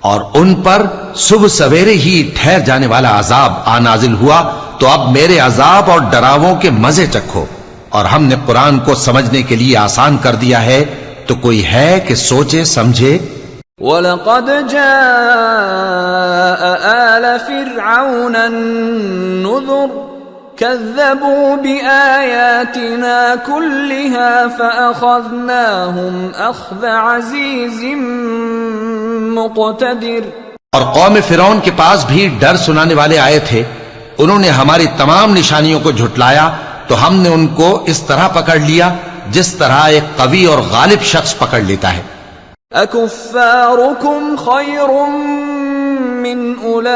और उन पर सुबह सवेरे ही ठहर जाने वाला अजाब आ नाजिल हुआ, तो अब मेरे अजाब और डरावों के मजे चखो। और हमने कुरान को समझने के लिए आसान कर दिया है, तो कोई है कि सोचे समझे। वलक़द जाअ आल फ़िरऔन अन्नुज़ुर कज़्ज़बू बिआयातिना कुल्लिहा फ़अख़ज़नाहुम अख़ज़ अज़ीज़िम मुक़तदिर। और कौम फिरौन के पास भी डर सुनाने वाले आए थे, उन्होंने हमारी तमाम निशानियों को झुटलाया, तो हमने उनको इस तरह पकड़ लिया जिस तरह एक कवी और गालिब शख्स पकड़ लेता है। अकुफ़्फ़ारुकुम ख़ैरुम मिन उलाइकुम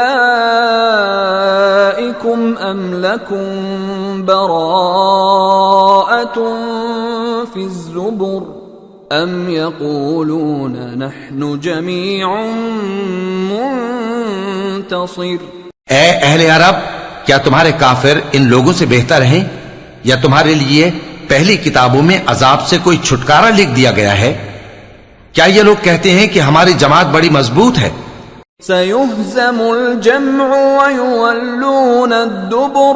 अम लकुम बराअतुन फ़िज़्ज़ुबुर अम यक़ूलून नहनु जमीउन मुंतसिर। ए अहले अरब, क्या तुम्हारे काफिर इन लोगों से बेहतर हैं, या तुम्हारे लिए पहली किताबों में अजाब से कोई छुटकारा लिख दिया गया है? क्या ये लोग कहते हैं कि हमारी जमात बड़ी मजबूत है? सयुहज़मुल जम्उ व युवल्लून अद्दुबुर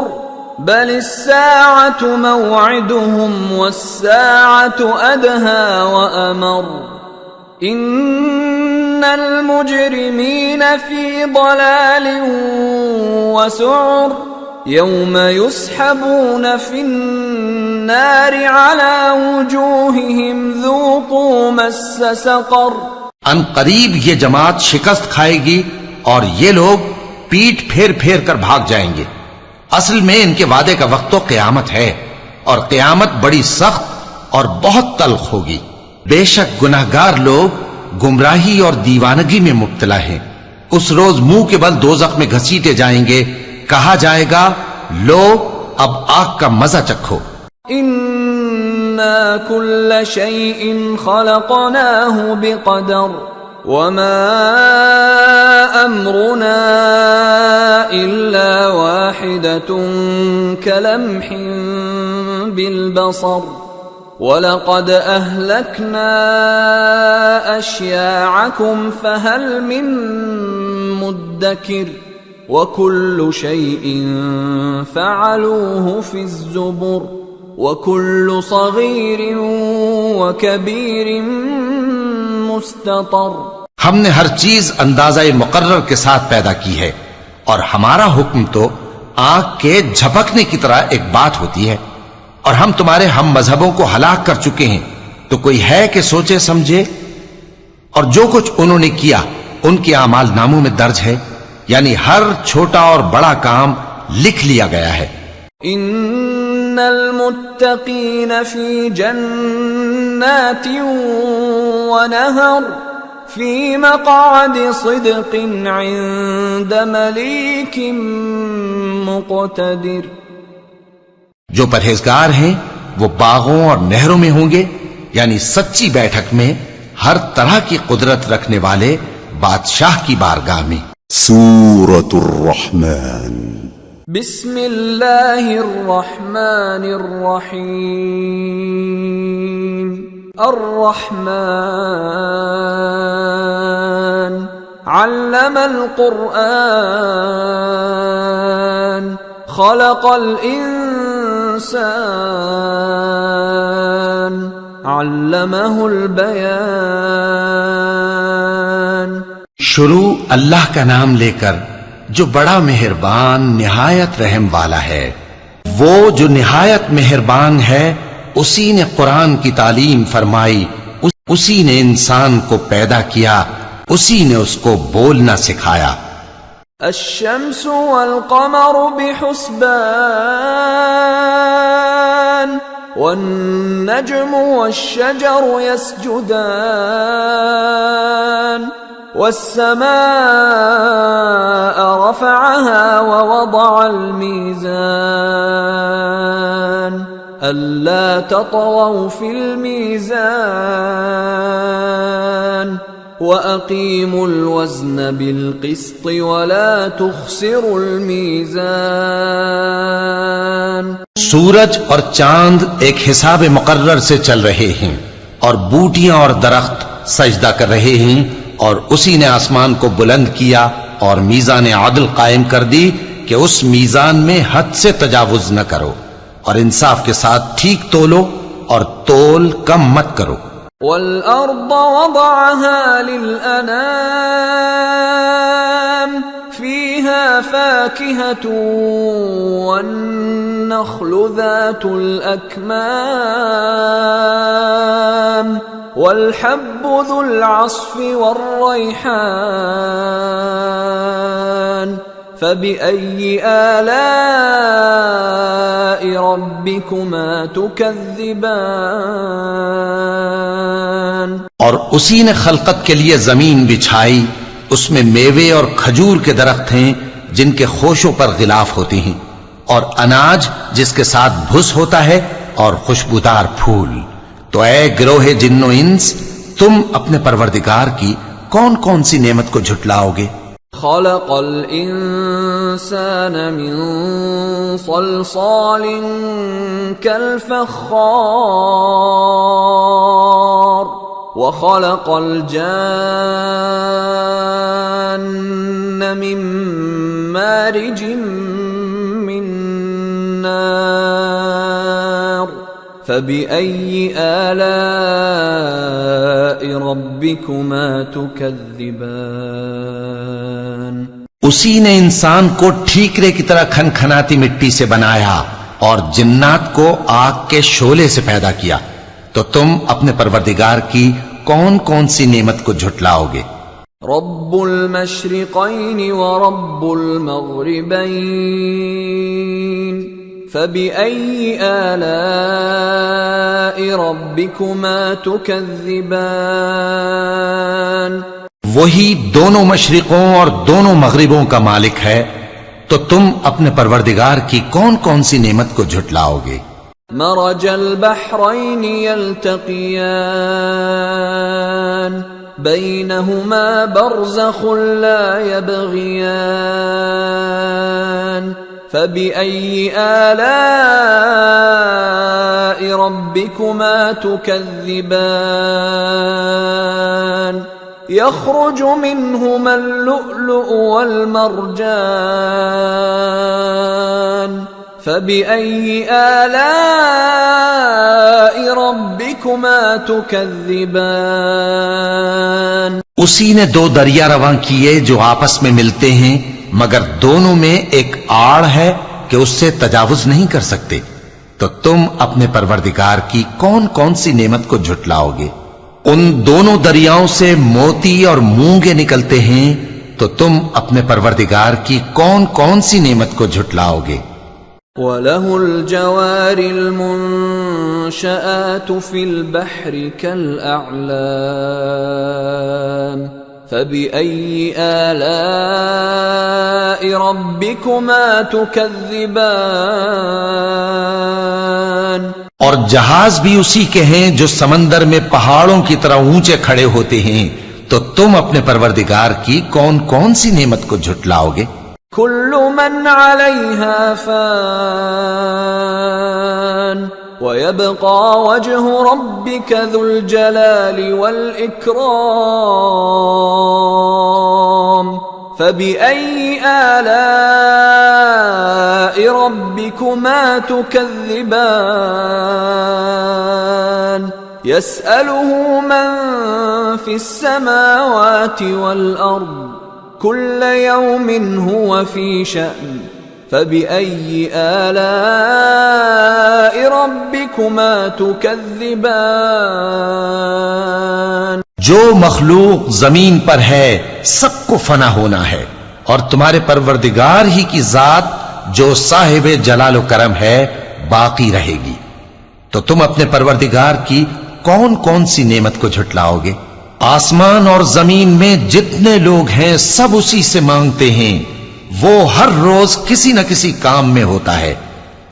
बलिस्साअतु मौइदुहुम वस्साअतु अदहा व अमर इन्नल मुजरिमीन फी ضलालिन व सुउर यौम युस्हबून फिन्नार अला वुजूहिहिम ज़ूक़ू मस्स सक़र। अन करीब ये जमात शिकस्त खाएगी और ये लोग पीठ फेर फेर कर भाग जाएंगे। असल में इनके वादे का वक्त तो क़यामत है। और क़यामत बड़ी सख्त और बहुत तल्ख होगी। बेशक गुनाहगार लोग गुमराही और दीवानगी में मुब्तला हैं। उस रोज मुंह के बल दोज़ख में घसीटे जाएंगे, कहा जाएगा लो अब आग का मजा चखो। इन्ना कुल्ल शैइन खलक़नाहु बिक़दर वमा अम्रुना इल्ला वाहिदतुन कलम्हिन बिलबसर वलक़द अहलकना अश्याअकुम फहल मिन मुद्दकिर वकुल्लु शैइन फ़अलूहु फ़िज़्ज़ुबुर वकुल्लु सग़ीरिन वकबीरिन मुस्ततर। हमने हर चीज अंदाज़ा मुकर्रर के साथ पैदा की है और हमारा हुक्म तो आग के झपकने की तरह एक बात होती है। और हम तुम्हारे हम मजहबों को हलाक कर चुके हैं, तो कोई है कि सोचे समझे। और जो कुछ उन्होंने किया उनके आमाल नामों में दर्ज है, यानी हर छोटा और बड़ा काम लिख लिया गया है। इन्नल मुत्तकीन फी जन्नातिन व नहर फी मक़अदि सिद्क़िन इंद मलीकिन मुक़तदिर। जो परहेजगार हैं वो बागों और नहरों में होंगे, यानी सच्ची बैठक में हर तरह की कुदरत रखने वाले बादशाह की बारगाह में। सूरतुर रहमान। बिस्मिल्लाहिर रहमानिर रहीम। अर्रहमान अल्लमल कुरआन खलक़ल इंसान अल्लमहुल बयान। शुरू अल्लाह का नाम लेकर जो बड़ा मेहरबान निहायत रहम वाला है। वो जो निहायत मेहरबान है उसी ने कुरान की तालीम फरमाई, उसी ने इंसान को पैदा किया, उसी ने उसको बोलना सिखाया। अश्शम्सु वल क़मरु बिहुस्बान वन नज्मु वश्शजरु यस्जुदान वस्समाअ रफ़अहा ववदअल मीज़ान अल्ला ततग़ौ फ़िल मीज़ान वअक़ीमुल वज़्न बिलक़िस्ति वला तुख़सिरुल मीज़ान। सूरज और चांद एक हिसाब मुकर्रर से चल रहे हैं और बूटियां और दरख्त सजदा कर रहे हैं, और उसी ने आसमान को बुलंद किया और मीज़ान आदल कायम कर दी कि उस मीज़ान में हद से तजावुज न करो और इंसाफ के साथ ठीक तोलो और तोल कम मत करो। वल अर्द वदअहा लिल अनाम फीहा फाकिहतुन वन नख्लु ज़ातुल अकमाम वल हब्बु ज़ुल अस्फ़ि वर्रैहान फ़बिअय्यि आलाइ रब्बिकुमा तुकज़्ज़िबान। और उसी ने खलकत के लिए जमीन बिछाई, उसमें मेवे और खजूर के दरख्त हैं जिनके खोशों पर गिलाफ होती हैं, और अनाज जिसके साथ भुस होता है और खुशबूदार फूल। तो ऐ गिरोहे जिन्नो इंस, तुम अपने परवरदिगार की कौन कौन सी नेमत को झुटलाओगे। खलक़ल इंसान मिन सलसालिन कल फ़ख़्ख़ार व खलक़ल जान्न मिन मारिजिन मिन नार फ़बिअय्यि आलाइ रब्बिकुमा तुकज़्ज़िबान। उसी ने इंसान को ठीकरे की तरह खनखनाती मिट्टी से बनाया और जिन्नात को आग के शोले से पैदा किया, तो तुम अपने परवरदिगार की कौन कौन सी नेमत को झुटलाओगे। रब्बुल मशरिक़ैन व रब्बुल मग़रिबैन فبأي آلاء ربكما تكذبان वही दोनों मशरिकों और दोनों मगरिबों का मालिक है, तो तुम अपने परवरदिगार की कौन कौन सी नेमत को झुटलाओगे। مرج البحرين يلتقيان بينهما برزخ لا يبغيان فبأي آلاء ربكما تكذبان يخرج منهما اللؤلؤ والمرجان فبأي آلاء ربكما تكذبان उसी ने दो दरिया रवां किए जो आपस में मिलते हैं, मगर दोनों में एक आड़ है कि उससे तजावुज नहीं कर सकते। तो तुम अपने परवरदिगार की कौन कौन सी नेमत को झुटलाओगे। उन दोनों दरियाओं से मोती और मूंगे निकलते हैं, तो तुम अपने परवरदिगार की कौन कौन सी नेमत को झुटलाओगे। وله الجوار المنشآت في البحر كالأعلام فبأي آلاء ربكما تكذبان और जहाज भी उसी के हैं जो समंदर में पहाड़ों की तरह ऊंचे खड़े होते हैं, तो तुम अपने परवरदिगार की कौन कौन सी नेमत को झुटलाओगे। كل من عليها فان ويبقى وجه ربك ذو الجلال والإكرام فبأي آلاء ربكما تكذبان يسأله من في السماوات والأرض كل يوم هو في شأن فبأي آلاء ربكما تكذبان जो मखलूक जमीन पर है सबको फना होना है, और तुम्हारे परवरदिगार ही की जात जो साहिब जलालो करम है बाकी रहेगी। तो तुम अपने परवरदिगार की कौन कौन सी नेमत को झुटलाओगे। आसमान और जमीन में जितने लोग हैं सब उसी से मांगते हैं, वो हर रोज किसी न किसी काम में होता है।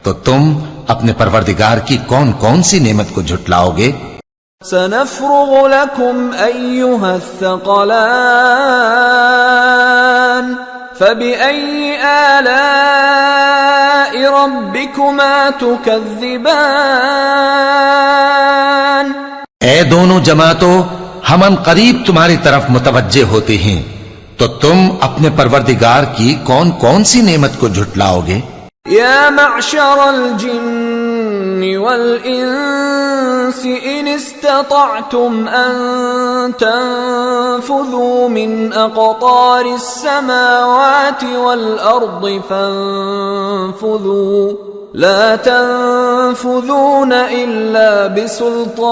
तो तुम अपने परवरदिगार की कौन कौन सी नेमत को झुटलाओगे। सनफ्रुगु लकुम अय्युहा थक़लान फबिअय्यि आलाइ रब्बिकुमा तुकज़्ज़िबान। ए दोनों जमातों, हम करीब तुम्हारी तरफ मुतवज्जे होते हैं, तो तुम अपने परवरदिगार की कौन कौन सी नेमत को झुटलाओगे। या मअशरल जिन्नि वल इंसि इन इस्ततअतुम अन तंफुज़ू मिन अक़तारिस समावाति वल अर्दि फंफुज़ू ला तंफुज़ून इल्ला बिसुल्तान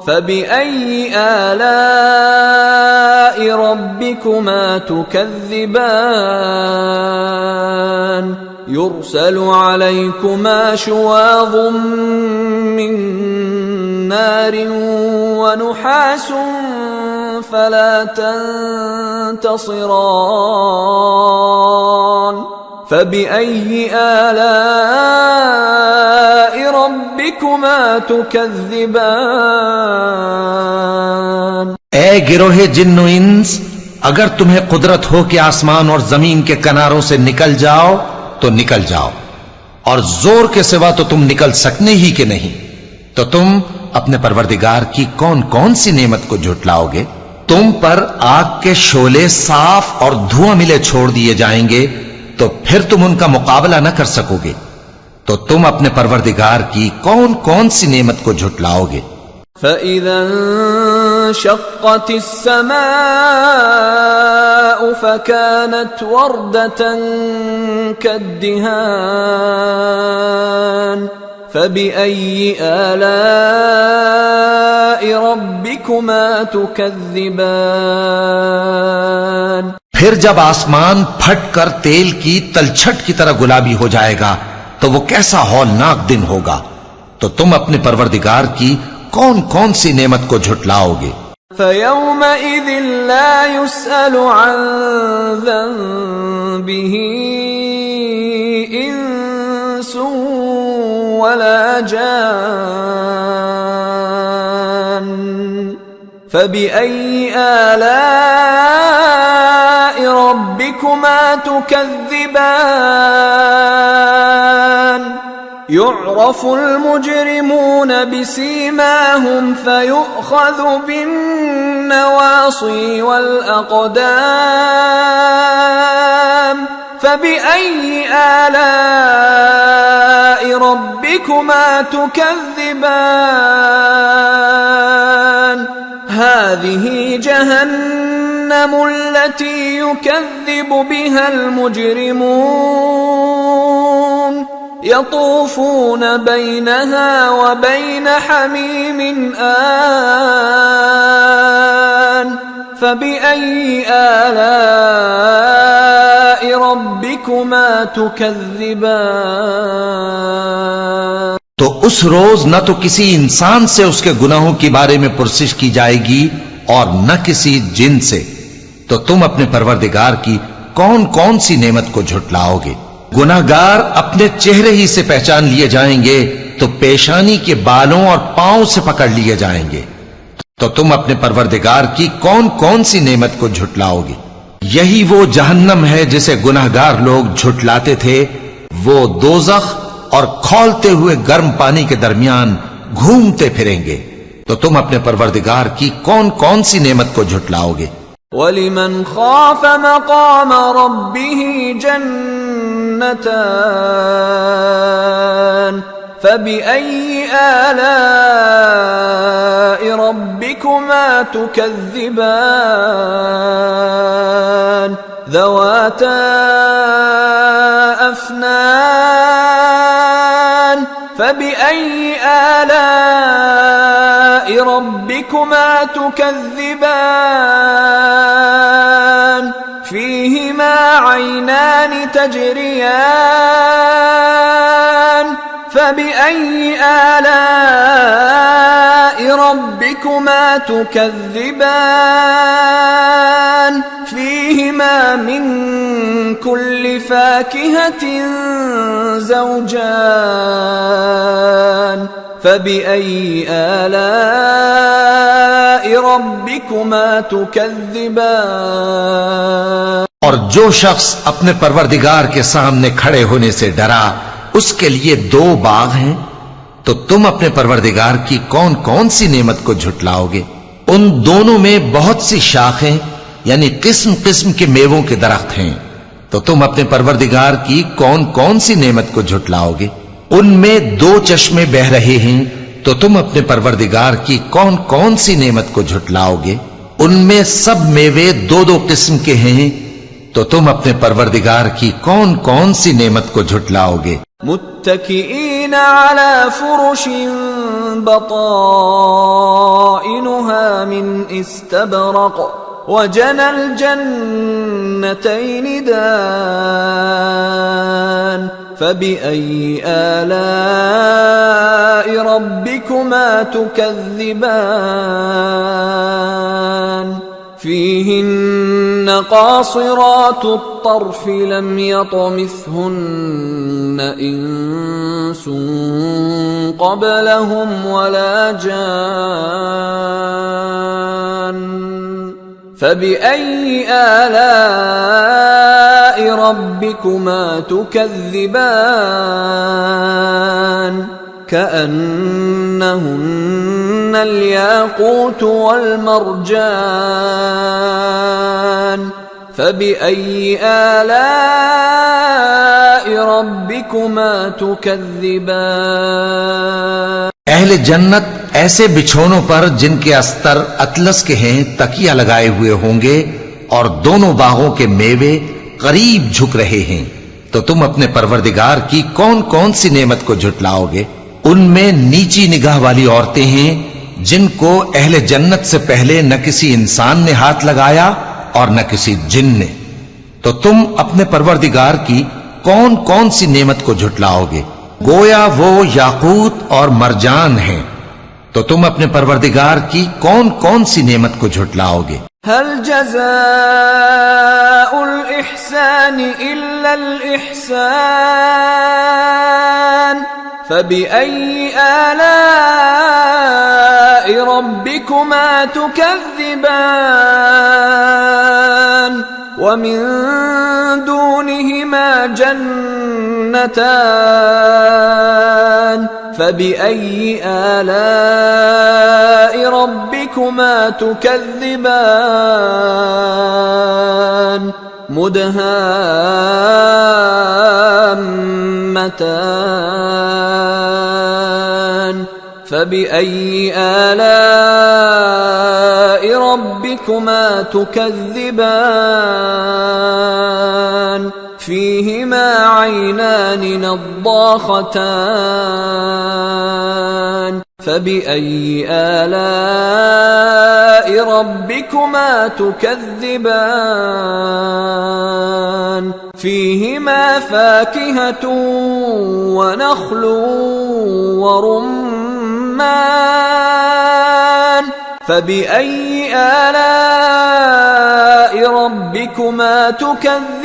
फबिअय्यि आलाइ रब्बिकुमा तुकज़्ज़िबान युरसलु अलैकुमा शुवाज़ुम मिन नारिन व नुहासुन फला तंतसिरान फबिअय्यि आलाइ रब्बिकुमा तुकज़्ज़िबान। ए गिरोहे जिन्नो इंस, अगर तुम्हें कुदरत हो कि आसमान और जमीन के किनारों से निकल जाओ तो निकल जाओ, और जोर के सिवा तो तुम निकल सकने ही के नहीं। तो तुम अपने परवरदिगार की कौन कौन सी नेमत को झुटलाओगे। तुम पर आग के शोले साफ और धुआं मिले छोड़ दिए जाएंगे, तो फिर तुम उनका मुकाबला न कर सकोगे। तो तुम अपने परवरदिगार की कौन कौन सी नेमत को झुटलाओगे। فإذا انشقت السماء فكانت وردة كالدهان فبأي آلاء ربكما تكذبان। फिर जब आसमान फटकर तेल की तलछट की तरह गुलाबी हो जाएगा तो वो कैसा हौलनाक दिन होगा। तो तुम अपने परवरदिगार की कौन कौन सी नेमत को झुटलाओगे। फयौमइज़िन ला युस्अलु अन ज़ंबिही इंसुन वला जान फबिअय्यि आलाइ रब्बिकुमा तुकज़्ज़िबान युअरफुल मुजरिमून बिसीमाहुम फयुअख़ज़ु बिन्नवासी वल अक़दाम फबिअय्यि आलाइ रब्बिकुमा तुकज़्ज़िबान हाज़िही जहन्नम अल्लती युकज़्ज़िबु बिहल मुजरिमून यतूफून बैनहा व बैन हमीमिन आन फबिअय्यि आलाइ रब्बिकुमा तुकज़्ज़िबान। तो उस रोज न तो किसी इंसान से उसके गुनाहों के बारे में पुरसिश की जाएगी और न किसी जिन से। तो तुम अपने परवरदिगार की कौन कौन सी नेमत को झुटलाओगे। गुनाहगार अपने चेहरे ही से पहचान लिए जाएंगे तो पेशानी के बालों और पांव से पकड़ लिए जाएंगे। तो तुम अपने परवरदिगार की कौन कौन सी नेमत को झुटलाओगे। यही वो जहन्नम है जिसे गुनाहगार लोग झुटलाते थे। वो दोज़ख और खौलते हुए गर्म पानी के दरमियान घूमते फिरेंगे। तो तुम अपने परवरदिगार की कौन कौन सी नेमत को झुटलाओगे। वलिमन खाफ मकाम रब्बिही जन्नतान फबिअय्यि आलाइ रब्बिकुमा तुकज़्ज़िबान ذواتا أفنان فبأي آلاء ربكما تكذبان فيهما عينان تجريان فبأي آلاء ربكما تكذبان فيهما من كل فاكهة زوجان فبأي آلاء ربكما تكذبان। और जो शख्स अपने परवरदिगार के सामने खड़े होने से डरा उसके लिए दो बाग हैं। तो तुम अपने परवरदिगार की कौन कौन सी नेमत को झुटलाओगे। उन दोनों में बहुत सी शाखें यानी किस्म किस्म के मेवों के दरख्त हैं। तो तुम अपने परवरदिगार की कौन कौन सी नेमत को झुटलाओगे। उनमें दो चश्मे बह रहे हैं। तो तुम अपने परवरदिगार की कौन कौन सी नेमत को झुटलाओगे। उनमें सब मेवे दो दो किस्म के हैं। तो तुम अपने परवरदिगार की कौन कौन सी नेमत को झुटलाओगे। मुत्तकिईन अला फुरुशिन बताइनुहा मिन इस्तबरक वजनल जन्नतैन दान फबिअय्यि आलाइ रब्बिकुमा तुकज़्ज़िबान فيهن قاصرات الطرف لم يطمثهن إنس قبلهم ولا جان فبأي آلاء ربكما تكذبان كأنهن الياقوت والمرجان فبأي آلاء ربكما تكذبان। अहले जन्नत ऐसे बिछौनों पर जिनके अस्तर अतलस के हैं तकिया लगाए हुए होंगे और दोनों बागों के मेवे करीब झुक रहे हैं। तो तुम अपने परवरदिगार की कौन कौन सी नेमत को झुटलाओगे। उनमें नीची निगाह वाली औरतें हैं जिनको अहले जन्नत से पहले न किसी इंसान ने हाथ लगाया और न किसी जिन ने। तो तुम अपने परवरदिगार की कौन कौन सी नेमत को झुटलाओगे? गोया वो याकूत और मरजान हैं, तो तुम अपने परवरदिगार की कौन कौन सी नेमत को झुटलाओगे? हल जज़ाउल इहसानि इल्लल इहसान फबिअय्यि आलाइ रब्बिकुमा तुकज़्ज़िबान वमिन दूनिहिमा जन्नतान फबिअय्यि आलाइ रब्बिकुमा तुकज़्ज़िबान मुदहाम्मतान फबिअय्यि आलाइ रब्बिकुमा तुकज़्ज़िबान फीहिमा ऐनानि नद्दाखतान फबिअय्यि आलाइ रब्बिकुमा तुकज़्ज़िबान फीहिमा फाकिहतुन व नख्लुन व रुम्मान फबिअय्यि आलाइ रब्बिकुमा तुकज़्ज़िबान।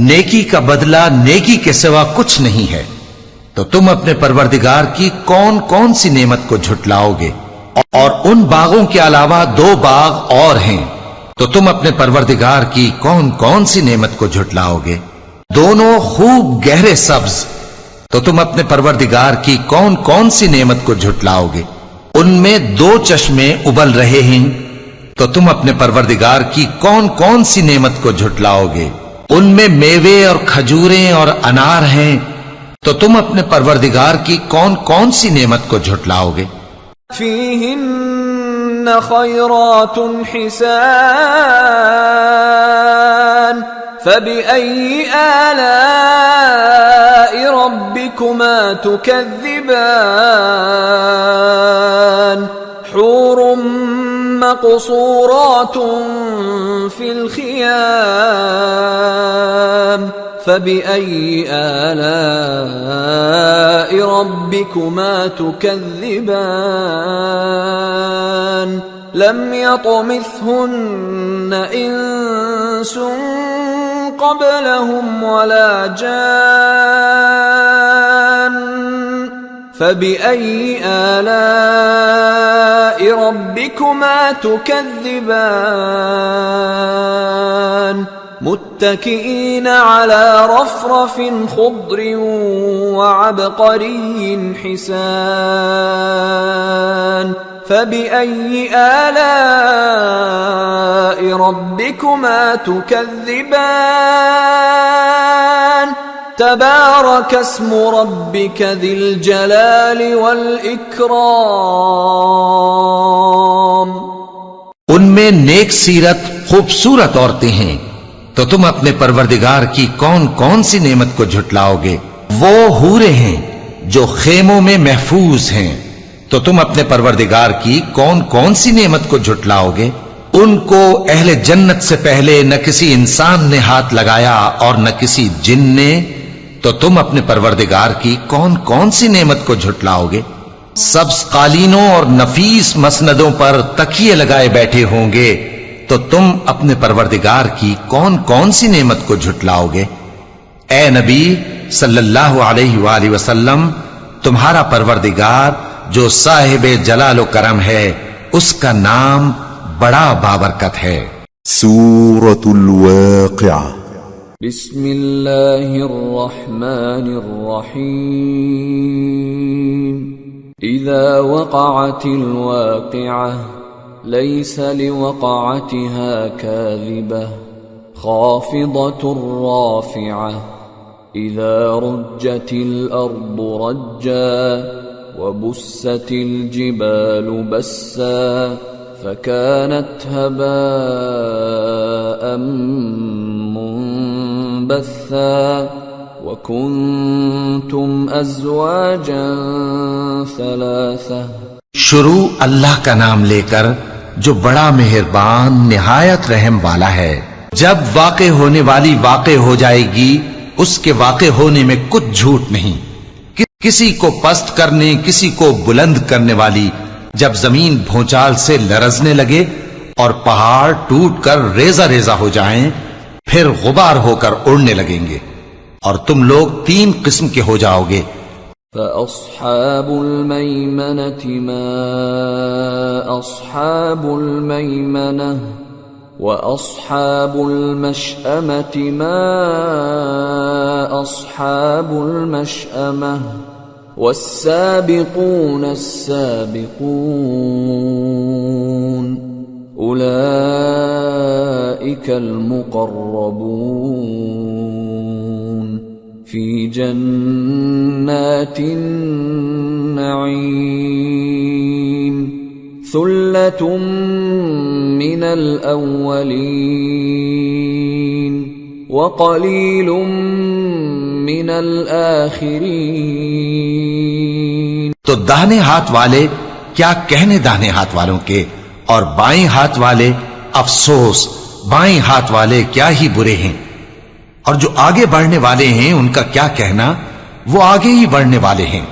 नेकी का बदला नेकी के सिवा कुछ नहीं है, तो तुम अपने परवरदिगार की कौन कौन सी नेमत को झुटलाओगे? और उन बागों के अलावा 2 बाग और हैं, तो तुम अपने परवरदिगार की कौन कौन सी नेमत को झुटलाओगे? दोनों खूब गहरे सब्ज, तो तुम अपने परवरदिगार की कौन कौन सी नेमत को झुटलाओगे? उनमें 2 चश्मे उबल रहे हैं, तो तुम अपने परवरदिगार की कौन कौन सी नेमत को झुटलाओगे? उनमें मेवे और खजूरें और अनार हैं, तो तुम अपने परवरदिगार की कौन कौन सी नेमत को झुटलाओगे? फीहिन्न खैरातुन हिसान फबिअय्यि आलाइ रब्बिकुमा तुकज़्ज़िबान हूरुम मक़सूरातुन फिल खियाम फबिअय्यि आलाइ रब्बिकुमा तुकज़्ज़िबान लम यतमिथहुन्न इंसुन क़ब्लहुम वला जान फबिअय्यि आलाइ रब्बिकुमा तुकज़्ज़िबान मुत्तकिईन अला रफ़रफ़िन ख़ुद्रिन वअबक़रिय्यिन हिसान फबिअय्यि आलाइ रब्बिकुमा तुकज़्ज़िबान तबारक अस्मु रब्बिक ज़िल जलालि वल इकराम। उनमें नेक सीरत खूबसूरत औरतें हैं, तो तुम अपने परवरदिगार की कौन कौन सी नेमत को झुटलाओगे? वो हूरे हैं जो खेमों में महफूज हैं, तो तुम अपने परवरदिगार की कौन कौन सी नेमत को झुटलाओगे? उनको अहले जन्नत से पहले न किसी इंसान ने हाथ लगाया और न किसी जिन ने, तो तुम अपने परवरदिगार की कौन कौन सी नेमत को झुटलाओगे? सब्ज कालीनों और नफीस मसनदों पर तकिए लगाए बैठे होंगे, तो तुम अपने परवरदिगार की कौन कौन सी नेमत को झुटलाओगे? ए नबी सल्लल्लाहु अलैहि वसल्लम, तुम्हारा परवरदिगार जो साहिब जलाल करम है, उसका नाम बड़ा बाबरकत है। सूरतुल वाक़िआ। बिस्मिल्लाहिर्रहमानिर्रहीम। इज़ा वक़अतिल वाक़िआ लैस लिवक़अतिहा काज़िबह ख़ाफ़िदतुर राफ़िआ इज़ा रुज्जतिल अर्दु रज्जा वबुस्सतिल जिबालु बस्सा फकानत हबाअम मुंबस्सा वकुंतुम अज़वाजन सलासा। शुरू अल्लाह का नाम लेकर जो बड़ा मेहरबान निहायत रहम वाला है। जब वाक़े होने वाली वाक़े हो जाएगी, उसके वाक़े होने में कुछ झूठ नहीं। किसी को पस्त करने, किसी को बुलंद करने वाली जब जमीन भूचाल से लरजने लगे और पहाड़ टूटकर रेजा रेजा हो जाएं, फिर गुबार होकर उड़ने लगेंगे और तुम लोग 3 किस्म के हो जाओगे। फअस्हाबुल मैमनति मा अस्हाबुल मैमनह व अस्हाबुल मशअमति मा अस्हाबुल मशअमह वस्साबिकून अस्साबिकून उलाइकल मुक़र्रबून फी जन्नातिन नईम सुल्लतुम मिनल अव्वलीन व क़लीलुम मिनल आखिरीन। तो दाहिने हाथ वाले क्या कहने दाहिने हाथ वालों के, और बाएं हाथ वाले अफसोस बाएं हाथ वाले क्या ही बुरे हैं। और जो आगे बढ़ने वाले हैं उनका क्या कहना, वो आगे ही बढ़ने वाले हैं,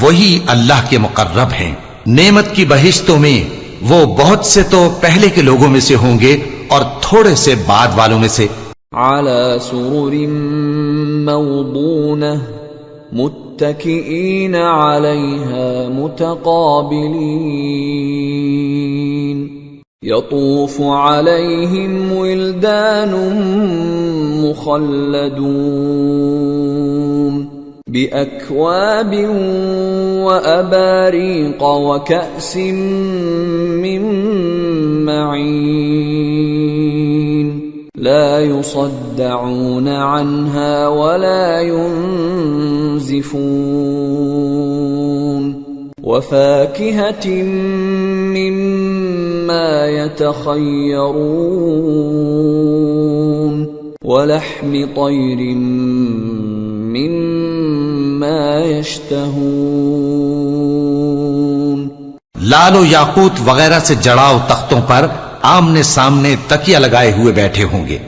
वही अल्लाह के मुकर्रब हैं। नेमत की बहिश्तों में वो बहुत से तो पहले के लोगों में से होंगे और थोड़े से बाद वालों में से। अला सुरुरिन मौदूनह मुत्तकिईन अलैहा मुतकाबिलीन यतूफु अलैहिम विल्दानुम मुखल्लदून बिअक्वाबिन व अबारीक़ व कअसिन मिन मईन ला युसद्दऊन अन्हा वला युनज़िफून वफ़ाकिहतिन मिम्मा यतख़य्यरून वलहमि तैरिन मिम्मा यश्तहून। लालो याकूत वगैरह से जड़ाव तख्तों पर आमने सामने तकिया लगाए हुए बैठे होंगे।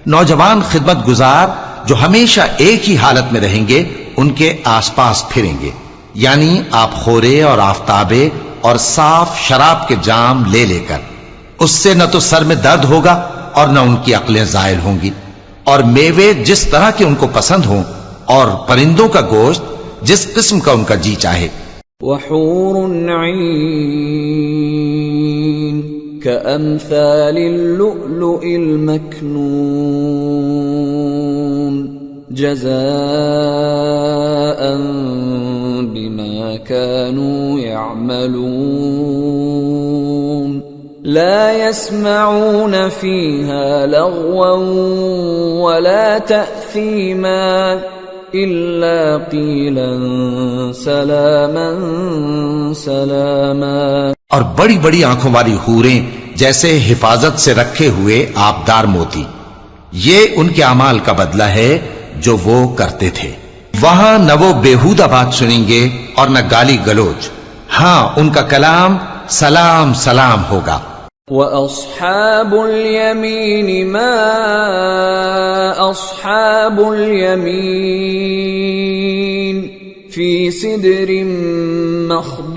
नौजवान खिदमत गुजार जो हमेशा एक ही हालत में रहेंगे उनके आसपास फिरेंगे, यानी आप खोरे और आफताबे और साफ शराब के जाम ले लेकर। उससे न तो सर में दर्द होगा और न उनकी अक्लें जायल होंगी, और मेवे जिस तरह के उनको पसंद हों और परिंदों का गोश्त जिस किस्म का उनका जी चाहे। वहूरुन ऐन कअम्सालिल लुअलुइल मकनून जज़ाअन बिमा कानू यअमलून ला यस्मऊन फीहा लग़वन वला तअसीमा इल्ला क़ीलन सलामन सलामा। और बड़ी बड़ी आंखों वाली हूरें जैसे हिफाजत से रखे हुए आबदार मोती, ये उनके अमाल का बदला है जो वो करते थे। वहां न वो बेहुदा बात सुनेंगे और न गाली गलोच। हां, उनका कलाम सलाम सलाम होगा। वअस्हाबुल यमीन मा अस्हाबुल यमीन फी सिदरिन मखदूद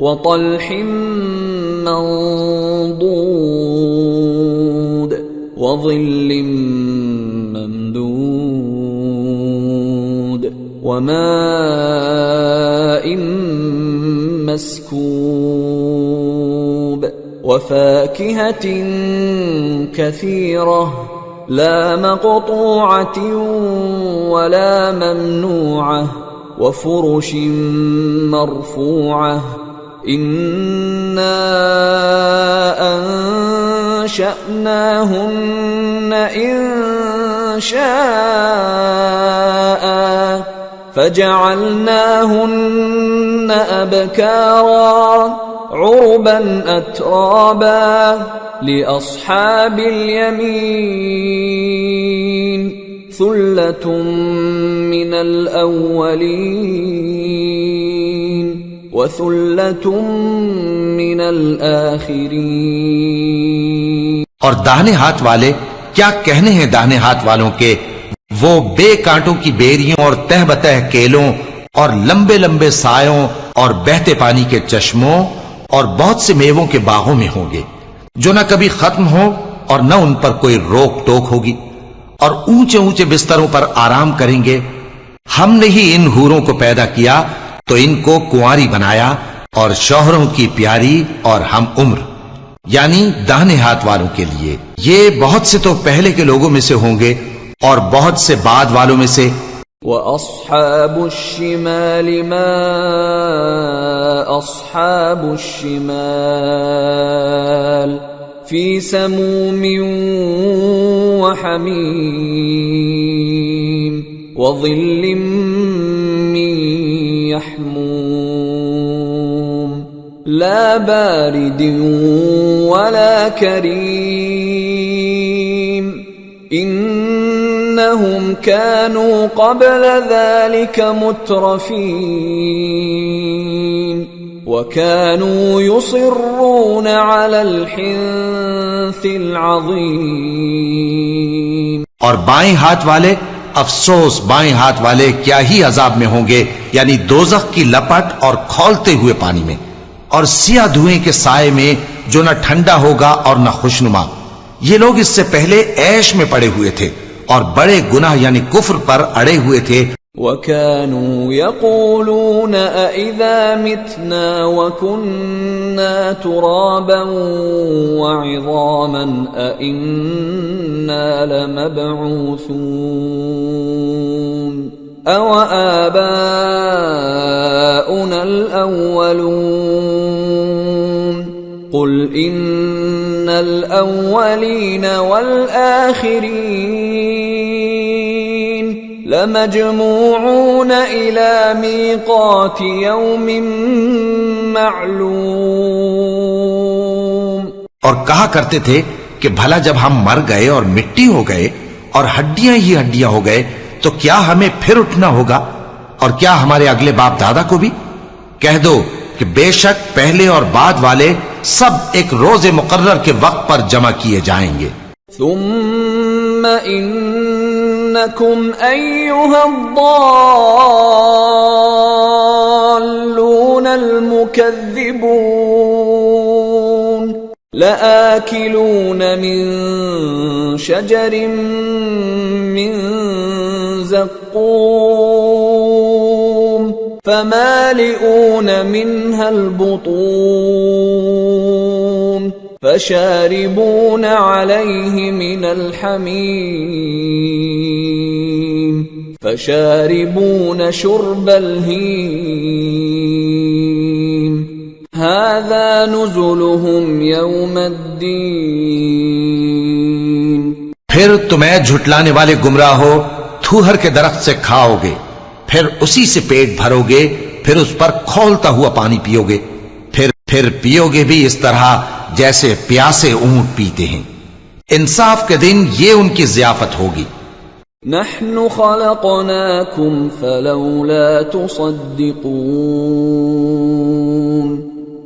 व तल्हिन मंदूद व ज़िल्लिन ममदूद व माइन मस्कूब व फाकिहतिन कसीरह ला मक़तूअतिन वला ममनूअह व फुरुशिन मरफूअह इन्ना अंशअनाहुन्न इंशाअ फजअलनाहुन्न अबकारा उर्बन अतराबा लिअस्हाबिल यमीन सुल्लतुम मिनल अव्वलीन वसुल्लतुम मिनल आखिरीन। और दाहिने हाथ वाले, क्या कहने हैं दाहिने हाथ वालों के, वो बेकांटों की बेरियों और तह बतह केलों और लंबे लंबे सायों और बहते पानी के चश्मों और बहुत से मेवों के बागों में होंगे, जो न कभी खत्म हो और न उन पर कोई रोक टोक होगी, और ऊंचे ऊंचे बिस्तरों पर आराम करेंगे। हमने ही इन हूरों को पैदा किया तो इनको कुंवारी बनाया, और शौहरों की प्यारी और हम उम्र, यानी दाहिने हाथ वालों के लिए। ये बहुत से तो पहले के लोगों में से होंगे और बहुत से बाद वालों में से। वअस्हाबुश्शिमालि मा अस्हाबुश्शिमाल फी समूमिन वहमीम वज़िल्लिम मिन यहमूम ला बारिदिन वला करीम इन्नहुम कानू क़ब्ल ज़ालिका मुत्रफ़ीन वकानू युसिर्रून अलल हिन्सिल अज़ीम। और बाएं हाथ वाले, अफसोस बाएं हाथ वाले क्या ही अजाब में होंगे, यानी दोजख की लपट और खौलते हुए पानी में, और सिया धुएं के साए में जो न ठंडा होगा और न खुशनुमा। ये लोग इससे पहले ऐश में पड़े हुए थे और बड़े गुनाह यानी कुफ्र पर अड़े हुए थे। वकानू यक़ूलून अइज़ा मितना वकुन्ना तुराबन वइज़ामन अइन्ना लमबऊसून अव आबाउना अल-अव्वलून क़ुल इन्नल अव्वलीन वल आखिरीन लमजमूऊन इला मीक़ाति यौमिन मालूम। और कहा करते थे कि भला जब हम मर गए और मिट्टी हो गए और हड्डियां ही हड्डियां हो गए तो क्या हमें फिर उठना होगा, और क्या हमारे अगले बाप दादा को भी? कह दो कि बेशक पहले और बाद वाले सब एक रोजे मुकर्रर के वक्त पर जमा किए जाएंगे। सुम्मा इन्नकुम अय्युहद्दाल्लूनल मुकज़्ज़िबून लआकिलून मिन शजरिन मिन ज़क़्क़ूम फमालिऊन मिन्हल बुतून फशारिबून अलैहि मिनल हमीम फशारिबून शुर्बल हीम हाज़ा नुज़ुलुहुम यौमद्दीन। फिर तुम्हें झुटलाने वाले गुमराह हो थूहर के दरख्त से खाओगे, फिर उसी से पेट भरोगे, फिर उस पर खौलता हुआ पानी पियोगे, फिर पियोगे भी इस तरह जैसे प्यासे ऊंट पीते हैं। इंसाफ के दिन ये उनकी ज़ियाफत होगी। नहनु खलक़नाकुम फलौला तुसद्दिक़ून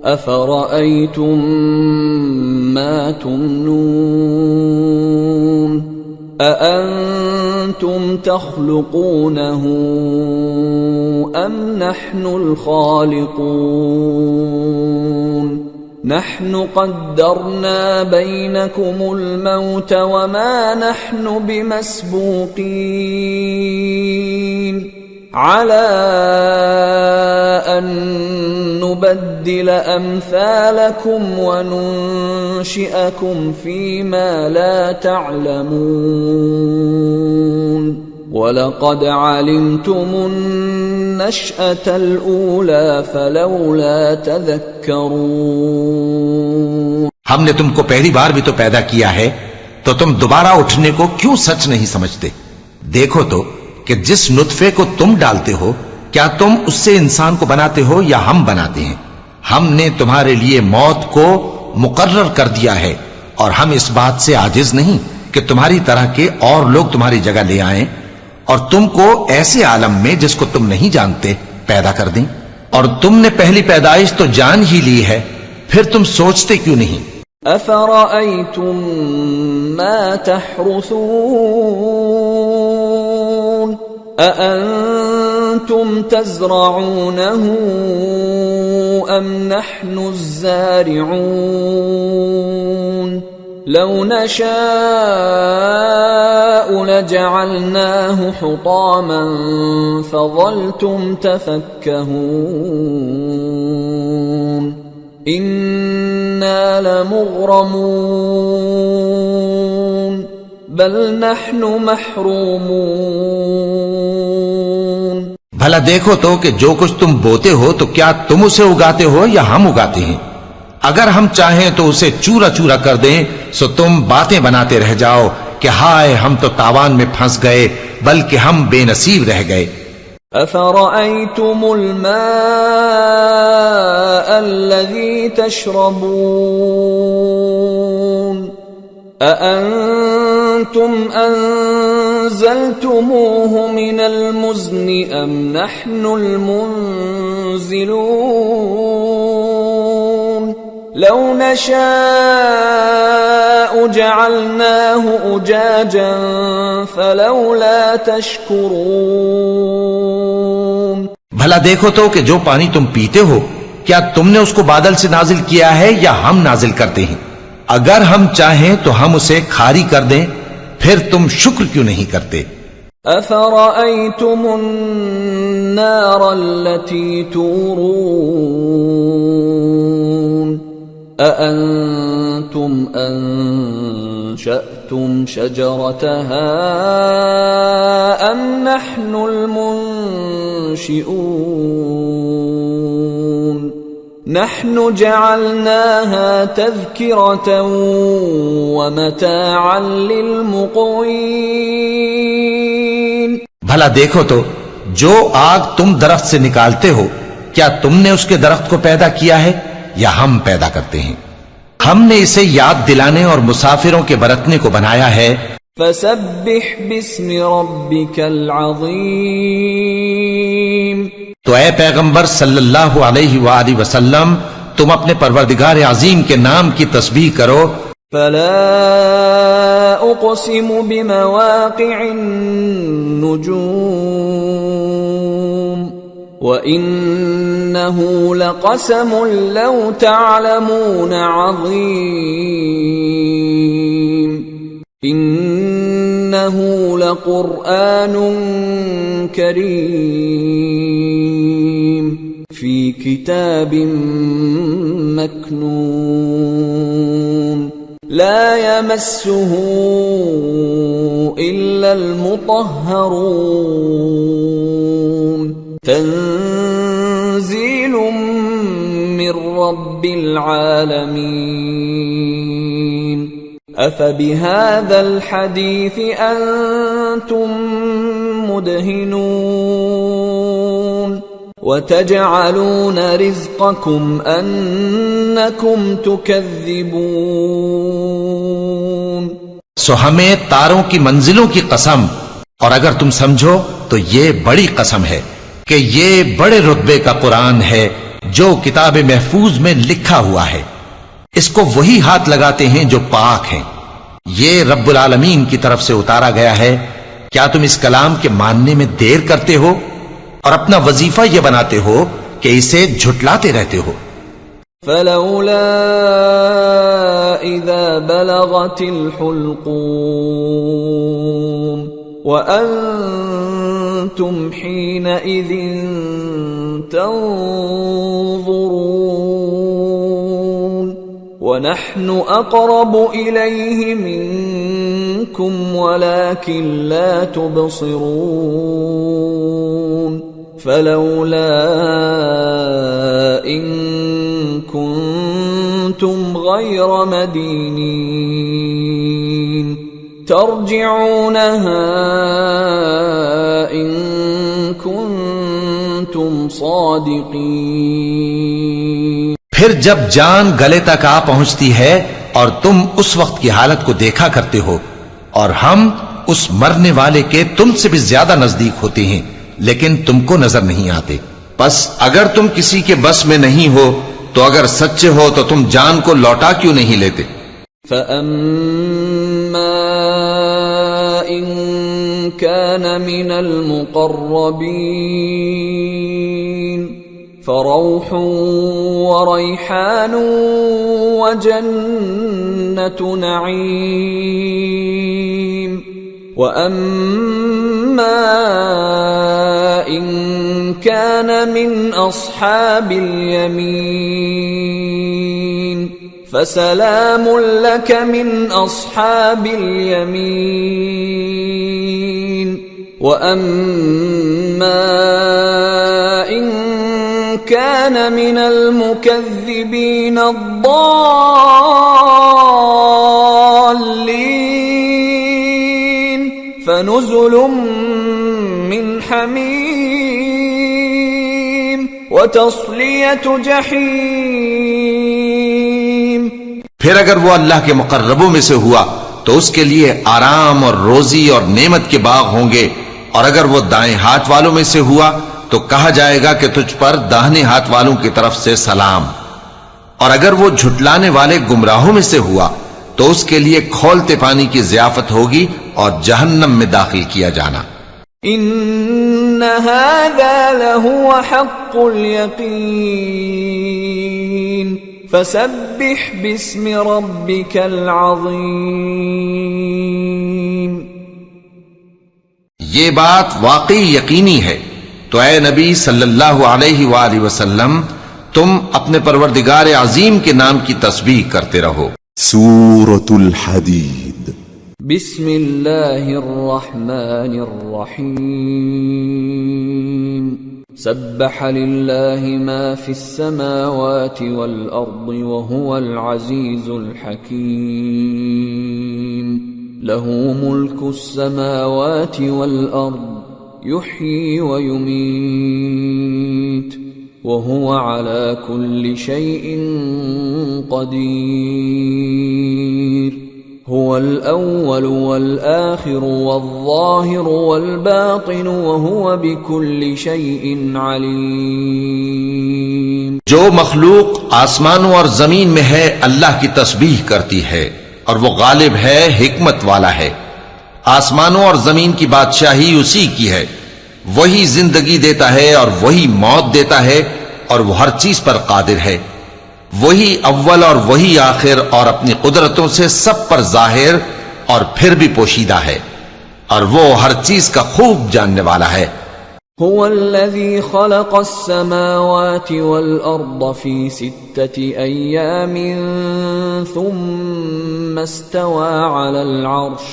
अफ़रअय्तुम मा तुमनून अअंतुम तख़्लुक़ूनहु अम नहनुल ख़ालिक़ून नहनु क़द्दरना बैनकुमुल मौत वमा नहनु बिमस्बूक़ीन अला अन नुबद्दिल अम्सालकुम वनुनशिअकुम फ़ीमा ला तअलमून वलक़द अलिमतुमुन नश्अतल ऊला फलौला तज़क्करून। हमने तुमको पहली बार भी तो पैदा किया है, तो तुम दोबारा उठने को क्यों सच नहीं समझते? देखो तो कि जिस नुत्फे को तुम डालते हो, क्या तुम उससे इंसान को बनाते हो या हम बनाते हैं? हमने तुम्हारे लिए मौत को मुकर्रर कर दिया है, और हम इस बात से आजिज नहीं कि तुम्हारी तरह के और लोग तुम्हारी जगह ले आएं और तुमको ऐसे आलम में जिसको तुम नहीं जानते पैदा कर दें। और तुमने पहली पैदाइश तो जान ही ली है, फिर तुम सोचते क्यों नहीं? अफ़रअयतुम मा तहरुसून अअंतुम तज़रऊनहु अम नहनु ज़ारिऊन लौ नशाअ लजअलनाहु हुतामन फ़ज़ल्तुम तफ़क्कहून इन्ना लमुग़रमून बल नहनु महरूमून। भला देखो तो कि जो कुछ तुम बोते हो तो क्या तुम उसे उगाते हो या हम उगाते हैं? अगर हम चाहें तो उसे चूरा चूरा कर दें, सो तुम बातें बनाते रह जाओ कि हाय हम तो तावान में फंस गए, बल्कि हम बेनसीब रह गए। अफ़रअयतुमुल माअ अल्लज़ी तशरबून अअंतुम अंज़लतुमूहु मिनल मुज़्नि अम नहनुल मुंज़िलून लौ नशाअ जअलनाहु उजाजन फलौला तशकुरून। भला देखो तो कि जो पानी तुम पीते हो, क्या तुमने उसको बादल से नाजिल किया है या हम नाजिल करते हैं? अगर हम चाहें तो हम उसे खारी कर दें, फिर तुम शुक्र क्यों नहीं करते? अफ़रअयतुमुन नार अल्लती तूरून अअंतुम अंशअतुम शजरतहा अम नहनुल मुंशिऊन नहनु जअलनाहा तज़किरतन व मताअन लिलमुक़वीन। भला देखो तो जो आग तुम दरख्त से निकालते हो, क्या तुमने उसके दरख्त को पैदा किया है या हम पैदा करते हैं? हमने इसे याद दिलाने और मुसाफिरों के बरतने को बनाया है। फसब्बिह बिस्मि रब्बिकल अज़ीम। तो ऐ पैगंबर सल्लल्लाहु अलैहि वसल्लम, तुम अपने परवरदिगार अजीम के नाम की तस्बीह करो। फला उक़सिमु बिमवाक़िअन नुजूम व इन्नहु लक़समुन लौ तअलमून अज़ीम इन्नहु लक़ुरआनुन करीम फी किताबिन मकनून ला यमस्सुहु इल्लल मुतह्हरून तंज़ीलुम मिर रब्बिल आलमीन अफ़बिहाज़ल हदीस अंतुम मुदहिनून वतजअलून रिज़्क़कुम अन्नकुम तुकज़्ज़िबून। सो हमें तारों की मंजिलों की कसम, और अगर तुम समझो तो ये बड़ी कसम है कि ये बड़े रुतबे का कुरान है जो किताब महफूज में लिखा हुआ है। इसको वही हाथ लगाते हैं जो पाक हैं। ये रब्बुल आलमीन की तरफ से उतारा गया है। क्या तुम इस कलाम के मानने में देर करते हो और अपना वजीफा यह बनाते हो कि इसे झुटलाते रहते हो? फलौला इज़ा बलगतिल हुल्क़ूम व अंतुम हीनइज़िन तंज़ुरून व नहनु अक़रबु इलैहि मिनकुम वलाकिन ला तुबसिरून फलौला इन कुंतुम गैर मदीनीन तर्जिऊनहा इन कुंतुम सादिकीन। फिर जब जान गले तक आ पहुंचती है और तुम उस वक्त की हालत को देखा करते हो, और हम उस मरने वाले के तुमसे भी ज्यादा नजदीक होते हैं, लेकिन तुमको नजर नहीं आते। बस अगर तुम किसी के बस में नहीं हो तो अगर सच्चे हो तो तुम जान को लौटा क्यों नहीं लेते? فأما إن كان من المقربين فروح وريحان وجنة نعيم وأما إن كان من أصحاب اليمين فسلام لك من أصحاب اليمين وأما إن كان من المكذبين الضالين فنزل من حميم وتصلية جحيم फिर अगर वो अल्लाह के मुकर्रबों में से हुआ तो उसके लिए आराम और रोजी और नेमत के बाग होंगे, और अगर वो दाएं हाथ वालों में से हुआ तो कहा जाएगा कि तुझ पर दाहिने हाथ वालों की तरफ से सलाम, और अगर वो झुटलाने वाले गुमराहों में से हुआ तो उसके लिए खौलते पानी की ज़ियाफत होगी और जहन्नम में दाखिल किया जाना। इन्न हाज़ा लहुव हक़्क़ुल यक़ीन फसब्बिह बिस्मि रब्बिकल अज़ीम। ये बात वाकई यकीनी है, तो ऐ नबी सल्लल्लाहु अलैहि वसल्लम तुम अपने परवरदिगार अजीम के नाम की तस्बीह करते रहो। सूरतुल हदीद। बिस्मिल्लाहिर रहमानिर रहीम। सब्बह लिल्लाहि मा फिस समावाति वल अर्दि व हुवल अज़ीज़ुल हकीम। लहू मुल्कुस समावाति वल अर्द युह्यी व युमीत व हुवा अला कुल्लि शैइन क़दीर। हुवल अव्वल वल आखिर वल ज़ाहिर वल बातिन व हुवा बिकुल्लि शैइन अलीम। जो मखलूक आसमानों और जमीन में है अल्लाह की तस्बीह करती है, और वो गालिब है, हिकमत वाला है। आसमानों और जमीन की बादशाही उसी की है, वही जिंदगी देता है और वही मौत देता है, और वो हर चीज पर कादिर है। वही अव्वल और वही आखिर, और अपनी कुदरतों से सब पर जाहिर और फिर भी पोशीदा है, और वो हर चीज का खूब जानने वाला है। हुवल्लज़ी ख़लक़स्समावाति वल अर्द फ़ी सित्तति अय्यामिन थुम्मा इस्तवा अलल अर्श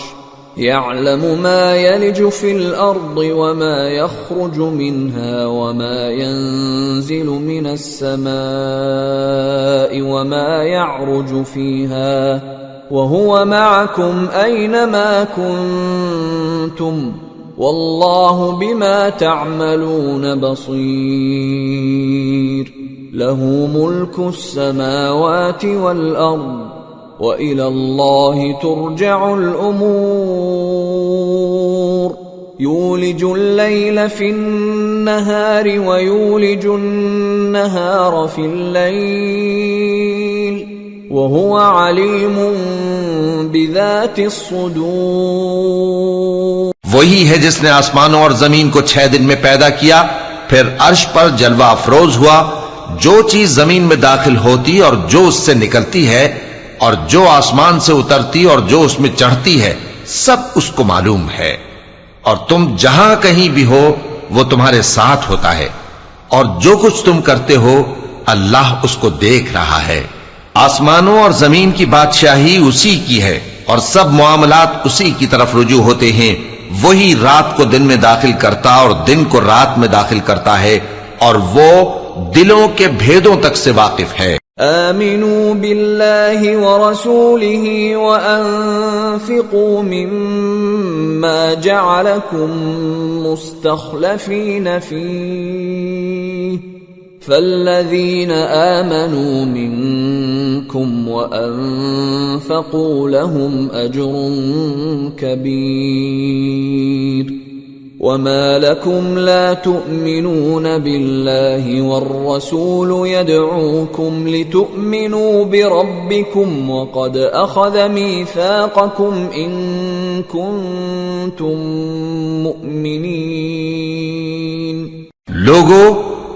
यअलमु मा यलिजु फ़िल अर्दि व मा यख़रुजु मिन्हा व मा यंज़िलु मिनस समाइ व मा यअरुजु फ़ीहा व हुवा मअकुम ऐनमा कुन्तुम वल्लाहु बिमा तअमलून बसीर। लहू मुल्कुस समावाति वल अर्द व इलल्लाहि तुरजउल उमूर। यूलिजुल लैल फिन्नहारि व यूलिजुन नहार फिल लैल व हुवा अलीमुन बिज़ातिस सुदूर। वही है जिसने आसमानों और जमीन को 6 दिन में पैदा किया, फिर अर्श पर जलवा अफरोज हुआ। जो चीज जमीन में दाखिल होती और जो उससे निकलती है, और जो आसमान से उतरती और जो उसमें चढ़ती है, सब उसको मालूम है। और तुम जहां कहीं भी हो वो तुम्हारे साथ होता है, और जो कुछ तुम करते हो अल्लाह उसको देख रहा है। आसमानों और जमीन की बादशाही उसी की है, और सब मामलात उसी की तरफ रुजू होते हैं। वही रात को दिन में दाखिल करता और दिन को रात में दाखिल करता है, और वो दिलों के भेदों तक से वाकिफ है। आमिनू बिल्लाहि व रसूलिहि व अनफिकू मिम्मा जअलकुम मुस्तखलफीन फीह फल्लज़ीन आमनू मिनकुम व अनफकू लहुम अज्रुन कबीर। وما لكم لا تؤمنون بالله والرسول يدعوكم لتؤمنوا بربكم وقد أخذ ميثاقكم إن كنتم مؤمنين। लोगो,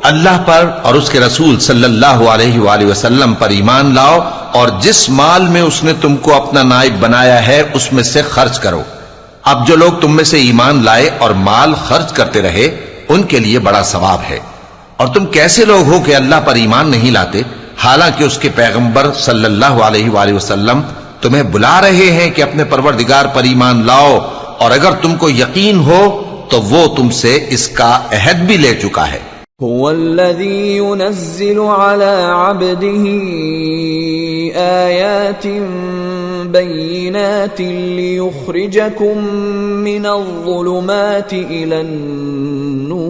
अल्लाह पर और उसके रसूल सल्लल्लाहु अलैहि वसल्लम पर ईमान लाओ और जिस माल में उसने तुमको अपना नायब बनाया है उसमें से खर्च करो। अब जो लोग तुम में से ईमान लाए और माल खर्च करते रहे उनके लिए बड़ा सवाब है। और तुम कैसे लोग हो कि अल्लाह पर ईमान नहीं लाते, हालांकि उसके पैगंबर सल्लल्लाहु अलैहि वसल्लम तुम्हें बुला रहे हैं कि अपने परवरदिगार पर ईमान लाओ, और अगर तुमको यकीन हो तो वो तुमसे इसका अहद भी ले चुका है। हुवल्लज़ी युनज़्ज़िलु अला अब्दिही आयातिन बय्यिनातिन लियुख़्रिजकुम मिनज़्ज़ुलुमाति इलन्नूर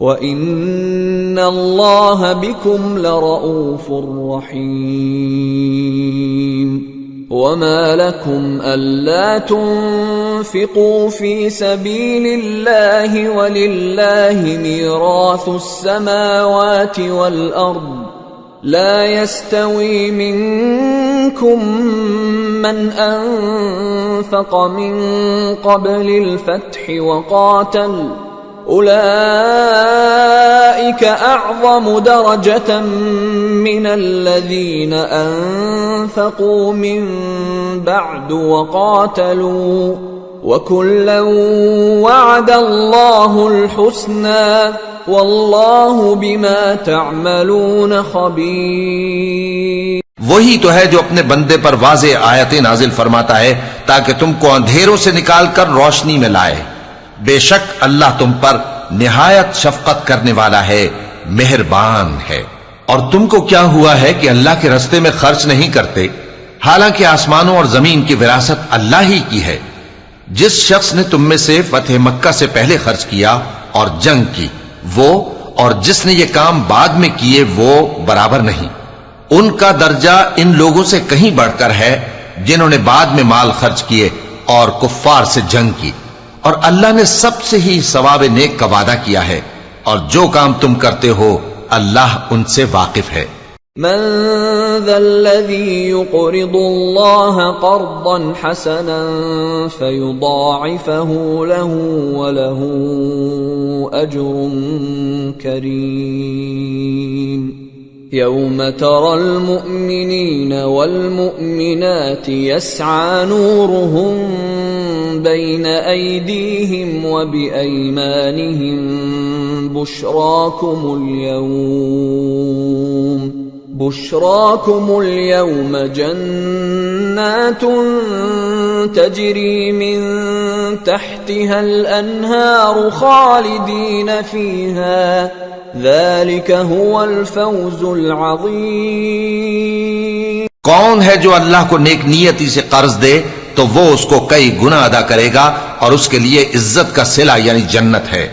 व इन्नल्लाहा बिकुम लरऊफ़ुर रहीम। वमा लकुम अल्ला तुन्फ़िक़ू फ़ी सबीलिल्लाहि वलिल्लाहि मीराथुस समावाति वल अर्द ला यस्तवी मिनकुम मन अनफ़क़ मिन क़ब्लिल फ़त्हि वक़ातल उलाइका अअज़मु दरजतन मिनल्लज़ीना अनफ़क़ू मिन बअदु वक़ातलू वकुल्लन वअदल्लाहुल हुस्ना वल्लाहु बिमा तअमलून खबीर। वही तो है जो अपने बंदे पर वाज़े आयतें नाजिल फरमाता है ताकि तुमको अंधेरों से निकालकर रोशनी में लाए। बेशक अल्लाह तुम पर निहायत शफकत करने वाला है, मेहरबान है। और तुमको क्या हुआ है कि अल्लाह के रास्ते में खर्च नहीं करते, हालांकि आसमानों और जमीन की विरासत अल्लाह ही की है। जिस शख्स ने तुम में से फतेह मक्का से पहले खर्च किया और जंग की, वो और जिसने ये काम बाद में किए वो बराबर नहीं। उनका दर्जा इन लोगों से कहीं बढ़कर है जिन्होंने बाद में माल खर्च किए और कुफ्फार से जंग की। और अल्लाह ने सबसे ही सवाब नेक का वादा किया है, और जो काम तुम करते हो अल्लाह उनसे वाकिफ है। मन ज़ल्लज़ी युक़रिदुल्लाह क़र्ज़न हसनन फ़युज़ाइफ़हु लहू व लहू अज्रुन करीम। यौम तरल मुअमिनीन वल मुअमिनाति यस्आ नूरुहुम बैन ऐदीहिम व बिअयमानिहिम बुश्राकुमुल यौम जन्नातुन तजरी मिन तहतिहल अन्हारु खालिदीन फीहा ज़ालिका हुवल फ़ौज़ुल अज़ीम। कौन है जो अल्लाह को नेक नियति से कर्ज दे तो वो उसको कई गुना अदा करेगा और उसके लिए इज्जत का सिला यानी जन्नत है।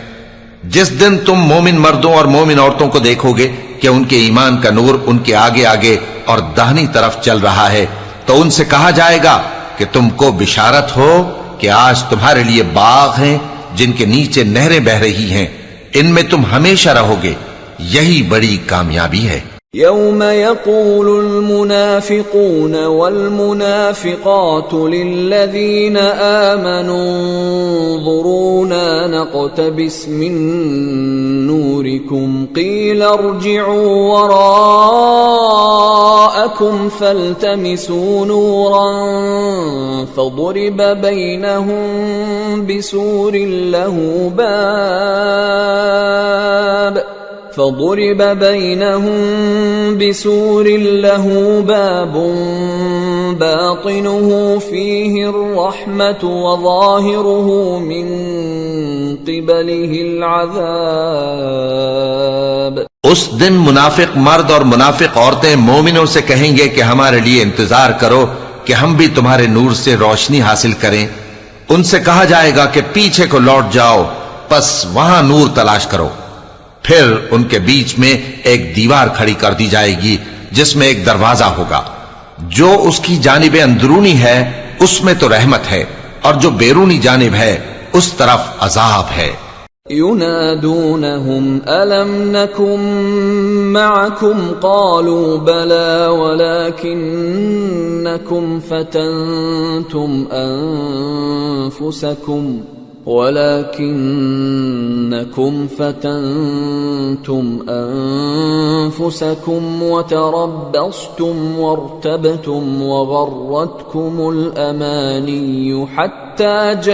जिस दिन तुम मोमिन मर्दों और मोमिन औरतों को देखोगे कि उनके ईमान का नूर उनके आगे आगे और दाहिनी तरफ चल रहा है, तो उनसे कहा जाएगा कि तुमको बिशारत हो कि आज तुम्हारे लिए बाग हैं जिनके नीचे नहरें बह रही हैं, इनमें तुम हमेशा रहोगे, यही बड़ी कामयाबी है। यौम यक़ूलुल मुनाफ़िक़ून वल मुनाफ़िक़ातु लिल्लज़ीना आमनू उन्ज़ुरूना नक़तबिस मिन नूरिकुम क़ील इरजि'ू वराअकुम फ़ल्तमिसू नूरन फ़ضُرِبَ बैनहुम बिसूरिन लहू बाब فضرب بينهم بسور له باب باطنه فيه الرحمة وظاهره من قبله العذاب। उस दिन मुनाफिक मर्द और मुनाफिक औरतें मोमिनों से कहेंगे कि हमारे लिए इंतजार करो कि हम भी तुम्हारे नूर से रोशनी हासिल करें। उनसे कहा जाएगा कि पीछे को लौट जाओ, बस वहां नूर तलाश करो। फिर उनके बीच में एक दीवार खड़ी कर दी जाएगी जिसमें एक दरवाजा होगा। जो उसकी जानिबे अंदरूनी है उसमें तो रहमत है और जो बैरूनी जानिब है उस तरफ अजाब है। युनादूनहुम अलम नकुम मअकुम क़ालू बला वलाकिन्नकुम फतनतुम أنفسكم وتربصتم وارتبتم وغرتكم الأماني حتى جاء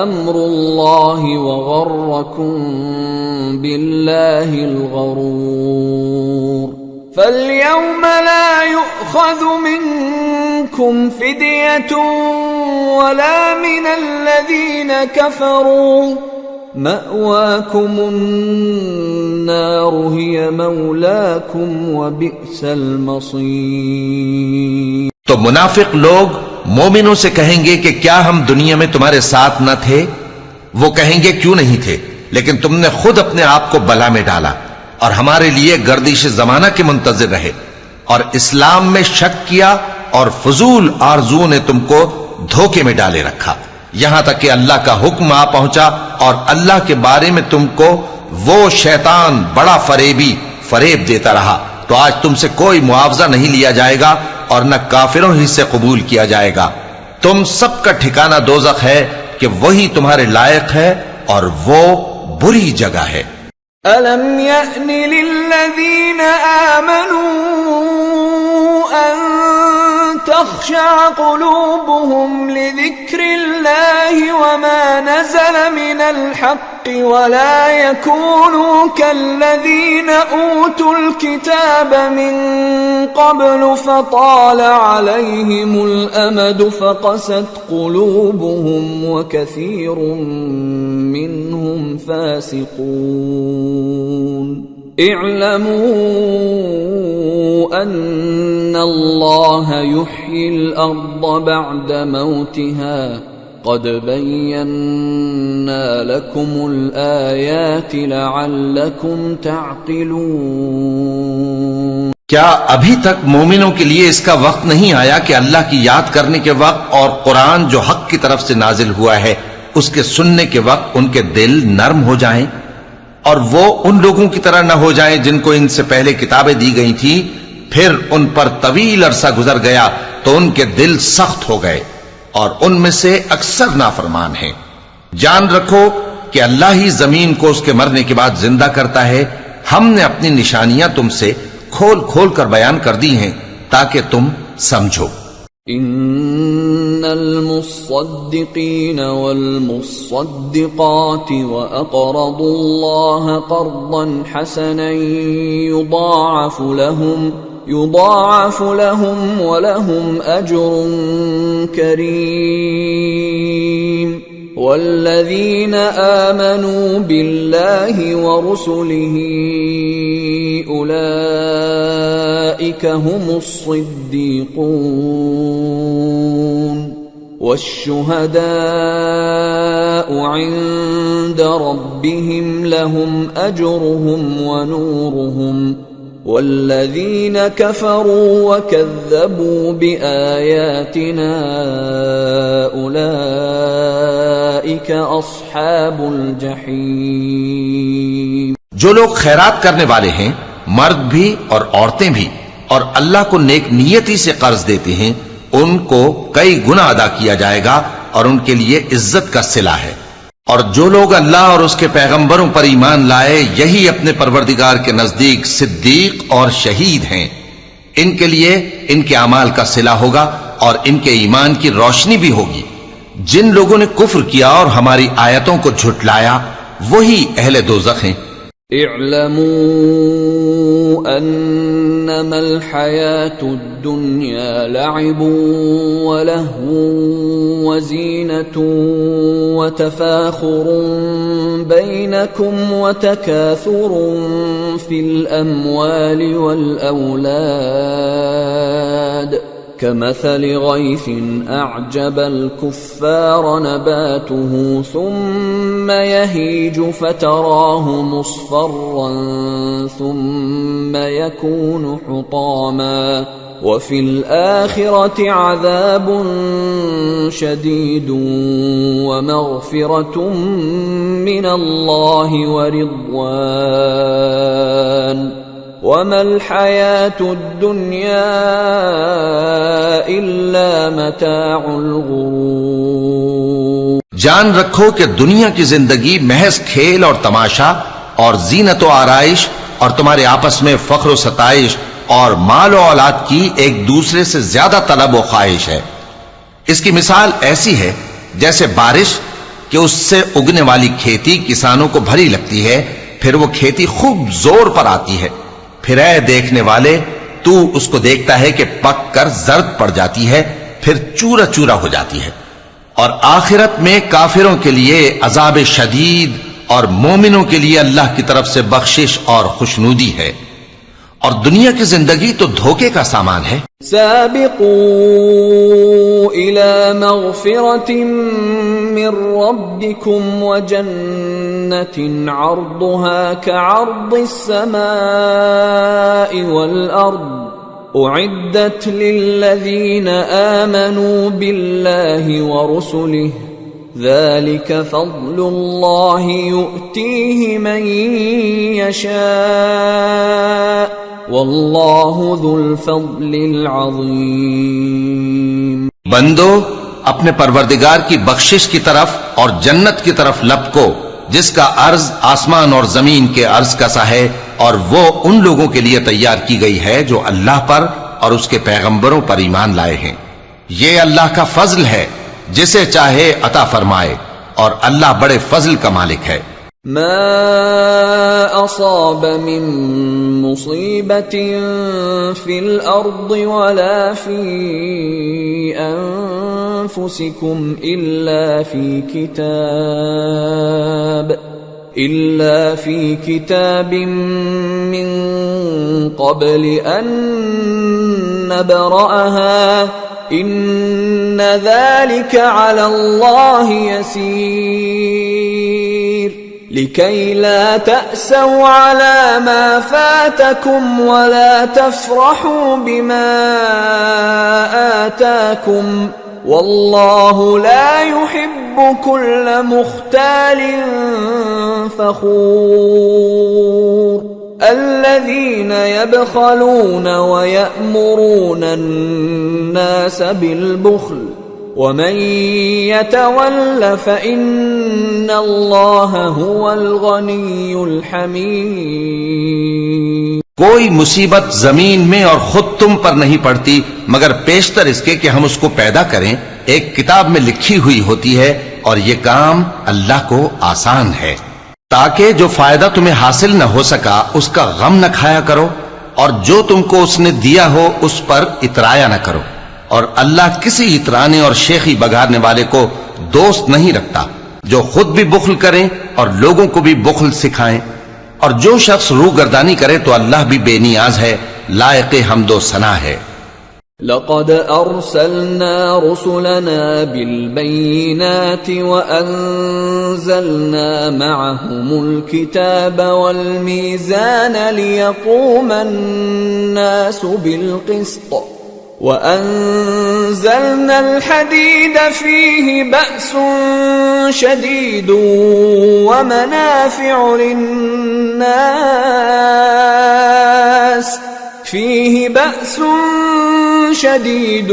أمر الله وغركم بالله الغرور فاليوم لا يؤخذ منكم فدية ولا من الذين كفروا مأواكم النار هي مولاكم وبئس المصير। तो मुनाफिक लोग मोमिनों से कहेंगे कि क्या हम दुनिया में तुम्हारे साथ न थे? वो कहेंगे क्यों नहीं थे, लेकिन तुमने खुद अपने आप को बला में डाला और हमारे लिए गर्दिश जमाना के मुंतजिर रहे और इस्लाम में शक किया और फजूल आरजुओं ने तुमको धोखे में डाले रखा, यहां तक कि अल्लाह का हुक्म आ पहुंचा और अल्लाह के बारे में तुमको वो शैतान बड़ा फरेब देता रहा। तो आज तुमसे कोई मुआवजा नहीं लिया जाएगा और न काफिरों ही से कबूल किया जाएगा। तुम सबका ठिकाना दोज़ख है कि वही तुम्हारे लायक है और वो बुरी जगह है। अलम यअनि लिल्लज़ीना आमनू अन तख़शअ क़ुलूबुहुम लिज़िक्रिल्लाहि वमा नज़ल मिनल हक़्क़ि वला यकूनू कल्लज़ीना ऊतुल किताब मिन क़ब्लु फ़ताल अलैहिमुल अमदु फ़क़सत क़ुलूबुहुम वकसीरुम मिनहुम फ़ासिक़ून। इअलमू अन्नल्लाह युह्यिल अर्द बअद मौतिहा क़द बय्यन्ना लकुमुल आयाति लअल्लकुम तअक़िलून। क्या अभी तक मोमिनों के लिए इसका वक्त नहीं आया कि अल्लाह की याद करने के वक्त और कुरान जो हक की तरफ से नाजिल हुआ है उसके सुनने के वक्त उनके दिल नर्म हो जाएं और वो उन लोगों की तरह न हो जाएं जिनको इनसे पहले किताबें दी गई थी, फिर उन पर तवील अरसा गुजर गया तो उनके दिल सख्त हो गए और उनमें से अक्सर नाफरमान हैं। जान रखो कि अल्लाह ही जमीन को उसके मरने के बाद जिंदा करता है। हमने अपनी निशानियां तुमसे खोल खोल कर बयान कर दी हैं ताकि तुम समझो। इन्नल मुस्सद्दिक़ीन वल मुस्सद्दिक़ात व अक़रदुल्लाह क़र्ज़न हसनन युदाअफ़ु लहुम व लहुम अज्रुन करीम। वल्लज़ीन आमनू बिल्लाहि व रुसुलिहि उलाइक हुमुस्सिद्दीक़ून वश्शुहदाउ इन्द रब्बिहिम लहुम अज्रुहुम व नूरुहुम वल्लज़ीन कफ़रू व कज़्ज़बू बिआयातिना उलाइक अस्हाबुल जहीम। जो लोग खैरात करने वाले हैं, मर्द भी और औरतें भी, और अल्लाह को नेक नियति से कर्ज देते हैं, उनको कई गुना अदा किया जाएगा और उनके लिए इज्जत का सिला है। और जो लोग अल्लाह और उसके पैगंबरों पर ईमान लाए, यही अपने परवरदिगार के नजदीक सिद्दीक और शहीद हैं। इनके लिए इनके अमाल का सिला होगा और इनके ईमान की रोशनी भी होगी। जिन लोगों ने कुफ्र किया और हमारी आयतों को झुटलाया, वही अहले दोज़ख हैं। इअलमू अन्नमल हयातुद दुन्या लअबुन व लहवुन व ज़ीनतुन व तफ़ाख़ुरुन बैनकुम व तकाथुरुन फ़िल अम्वालि वल औलाद कमथल गैसिन अअजबल कुफ़्फ़ार नबातुहु सुम्म यहीजु फ़तराहु मुस्फ़र्रन सुम्म यकूनु हुतामा वफिल आखिरति अज़ाबुन शदीदुन व मग़फ़िरतुम मिनल्लाहि व रिज़वान वमल हयातुद दुनिया इल्ला मताउल गुरूर। जान रखो कि दुनिया की जिंदगी महज खेल और तमाशा और जीनत व आराइश और तुम्हारे आपस में फख्र व सताइश और माल और औलाद की एक दूसरे से ज्यादा तलब व ख्वाहिश है। इसकी मिसाल ऐसी है जैसे बारिश कि उससे उगने वाली खेती किसानों को भरी लगती है, फिर वो खेती खूब जोर पर आती है, फिर ऐ देखने वाले तू उसको देखता है कि पक कर जर्द पड़ जाती है, फिर चूरा चूरा हो जाती है। और आखिरत में काफिरों के लिए अजाब शदीद और मोमिनों के लिए अल्लाह की तरफ से बख्शिश और खुशनूदी है। और दुनिया की जिंदगी तो धोखे का सामान है। साबिकू इला मग़फ़िरतिन मिर रब्बिकुम व जन्नतिन अर्दुहा कअर्दिस समाई वल अर्द उइद्दत लिल्लज़ीना आमनू बिल्लाहि व रुसुलिहि ज़ालिक फ़ज़्लुल्लाहि युअतीहि मन यशा वल्लाहु ज़ुल फ़ज़्लिल अज़ीम। बंदो, अपने परवरदिगार की बख्शिश की तरफ और जन्नत की तरफ लपको जिसका अर्ज आसमान और जमीन के अर्ज का सा है, और वो उन लोगों के लिए तैयार की गई है जो अल्लाह पर और उसके पैगंबरों पर ईमान लाए हैं। ये अल्लाह का फजल है, जिसे चाहे अता फरमाए, और अल्लाह बड़े फजल का मालिक है। मा असाब मिन मुसीबतिन फिल अर्दि वला फी अनफुसिकुम इल्ला फी किताबिन मिन क़ब्लि अन नब्रअहा इन्न ज़ालिका अला अल्लाहि यसीर लिकै ला तअसौ अला मा फातकुम वला तफ़रहू बिमा आताकुम वल्लाहु ला युहिब्बु कुल्ल मुख्तालिन फ़ख़ूर الذين يبخلون ويأمرون الناس بالبخل ومن يتول فإن الله هو الغني الحميد। कोई मुसीबत जमीन में और खुद तुम पर नहीं पड़ती मगर पेशतर इसके कि हम उसको पैदा करें, एक किताब में लिखी हुई होती है, और ये काम अल्लाह को आसान है। ताकि जो फायदा तुम्हें हासिल न हो सका उसका गम न खाया करो, और जो तुमको उसने दिया हो उस पर इतराया न करो। और अल्लाह किसी इतराने और शेखी बघारने वाले को दोस्त नहीं रखता, जो खुद भी बुख्ल करें और लोगों को भी बुख्ल सिखाएं। और जो शख्स रूगर्दानी करे तो अल्लाह भी बेनियाज है, लायक हम्दो सना है। लक़द अर्सलना रुसुलना बिलबय्यिनाति व अंज़लना मअहुमुल किताब वल मीज़ान लियक़ूमा अन्नासु बिलक़िस्त व अंज़लना अल हदीद फ़ीहि बअसुन शदीदुन व मनाफ़िउ लिन्नास فيه بأس شديد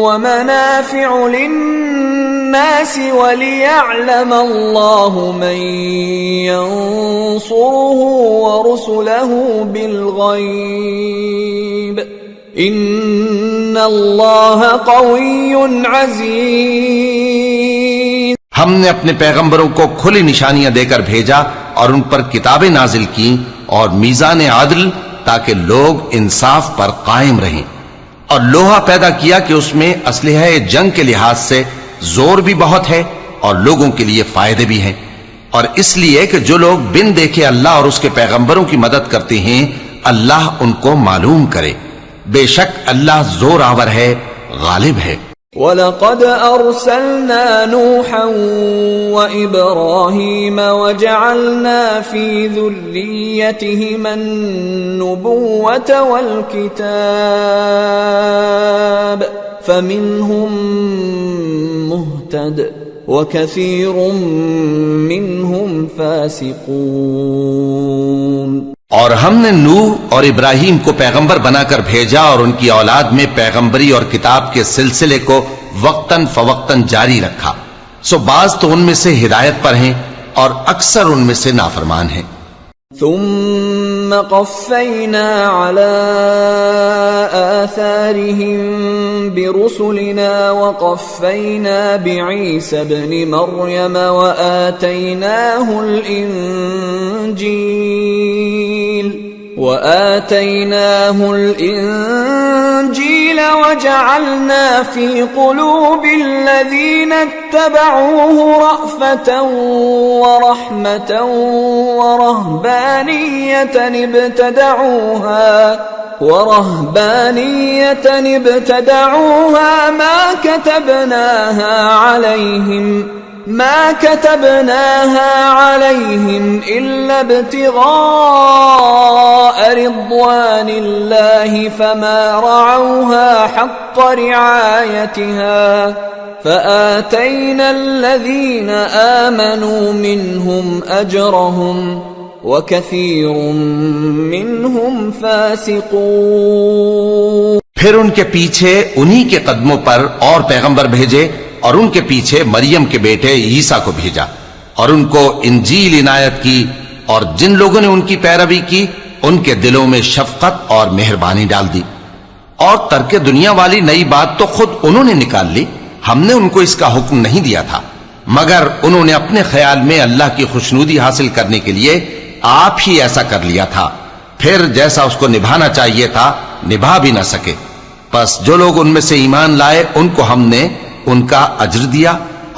ومنافع للناس وليعلم الله من ينصره ورسله بالغيب إن الله قوي عزيز। हमने अपने पैगंबरों को खुली निशानियां देकर भेजा और उन पर किताबें नाजिल की और मीज़ान आदल, ताकि लोग इंसाफ पर कायम रहें। और लोहा पैदा किया कि उसमें असलहा जंग के लिहाज से जोर भी बहुत है और लोगों के लिए फायदे भी हैं, और इसलिए कि जो लोग बिन देखे अल्लाह और उसके पैगंबरों की मदद करते हैं, अल्लाह उनको मालूम करे। बेशक अल्लाह जोर आवर है, गालिब है। वलक़द अर्सलना नूहन व इब्राहीम वजअलना फी ज़ुर्रिय्यतिहिमा अन्नुबुव्वत वल किताब फमिनहुम मुहतद व कसीरुम मिनहुम फासिकून। और हमने नूह और इब्राहिम को पैगंबर बनाकर भेजा और उनकी औलाद में पैगंबरी और किताब के सिलसिले को वक्तन फवक्तन जारी रखा। सो बाज तो उनमें से हिदायत पर हैं और अक्सर उनमें से नाफरमान हैं। थुम्मा क़फ़्फ़ैना अला आसारिहिम बिरुसुलिना व क़फ़्फ़ैना बिईसा इब्न मर्यम व आतैनाहुल इंजील वजअलना फी क़ुलूबिल्लज़ीना इत्तबऊहु रअफ़तन व रहमतन व रहबानियतन इब्तदऊहा ما كتبناها عليهم إلا ابتغاء رضوان الله فما رعوها حق رعايتها فآتينا الذين آمنوا منهم أجرهم وكثير منهم فاسقون। फिर उनके पीछे उन्हीं के कदमों पर और पैगंबर भेजे और उनके पीछे मरियम के बेटे ईसा को भेजा और उनको इंजील इनायत की, और जिन लोगों ने उनकी पैरवी की उनके दिलों में शफकत और मेहरबानी डाल दी। और तर्क दुनिया वाली नई बात तो खुद उन्होंने निकाल ली, हमने उनको इसका हुक्म नहीं दिया था, मगर उन्होंने अपने ख्याल में अल्लाह की खुशनूदी हासिल करने के लिए आप ही ऐसा कर लिया था। फिर जैसा उसको निभाना चाहिए था निभा भी न सके। बस जो लोग उनमें से ईमान लाए उनको हमने उनका अज्र दिया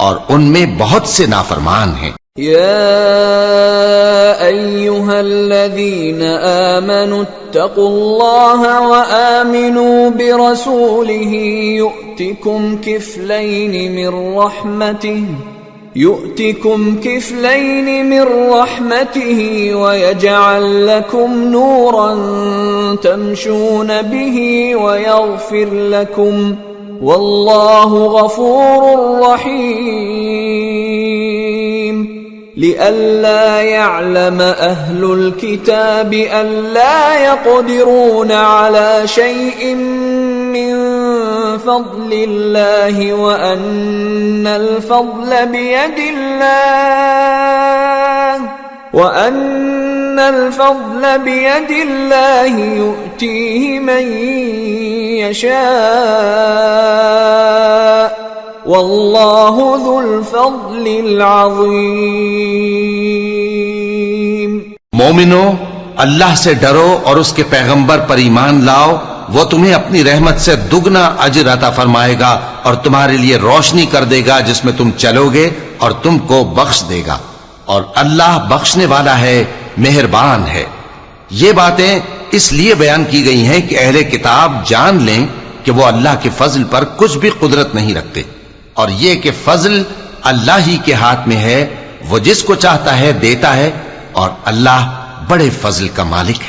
और उनमें बहुत से नाफरमान हैं। या अय्युहल्लज़ीन आमनु इत्तक़ुल्लाह व आमिनू बिरसूलिही युअतिकुम किफ़लैन मिन रहमतिही व यजअल लकुम नूरन तमशून बिही व यग़फिर लकुम वल्लाहु गफूरुर रहीम। लिअल्ला यअलम अहलुल किताबि अल्ला यक़दिरून अला शैइन मिन फ़ज़लिल्लाहि व अन्नल फ़ज़ल बियदिल्लाहि युअतीहि मन यशाअ वल्लाहु ज़ुल फ़ज़लिल अज़ीम। मोमिनो, अल्लाह से डरो और उसके पैगंबर पर ईमान लाओ, वो तुम्हें अपनी रहमत से दुगना अजर अता फरमाएगा और तुम्हारे लिए रोशनी कर देगा जिसमें तुम चलोगे और तुमको बख्श देगा, और अल्लाह बख्शने वाला है, मेहरबान है। ये बातें इसलिए बयान की गई हैं कि अहले किताब जान लें कि वो अल्लाह के फजल पर कुछ भी कुदरत नहीं रखते, और ये कि फजल अल्लाह ही के हाथ में है, वो जिसको चाहता है देता है, और अल्लाह बड़े फजल का मालिक है।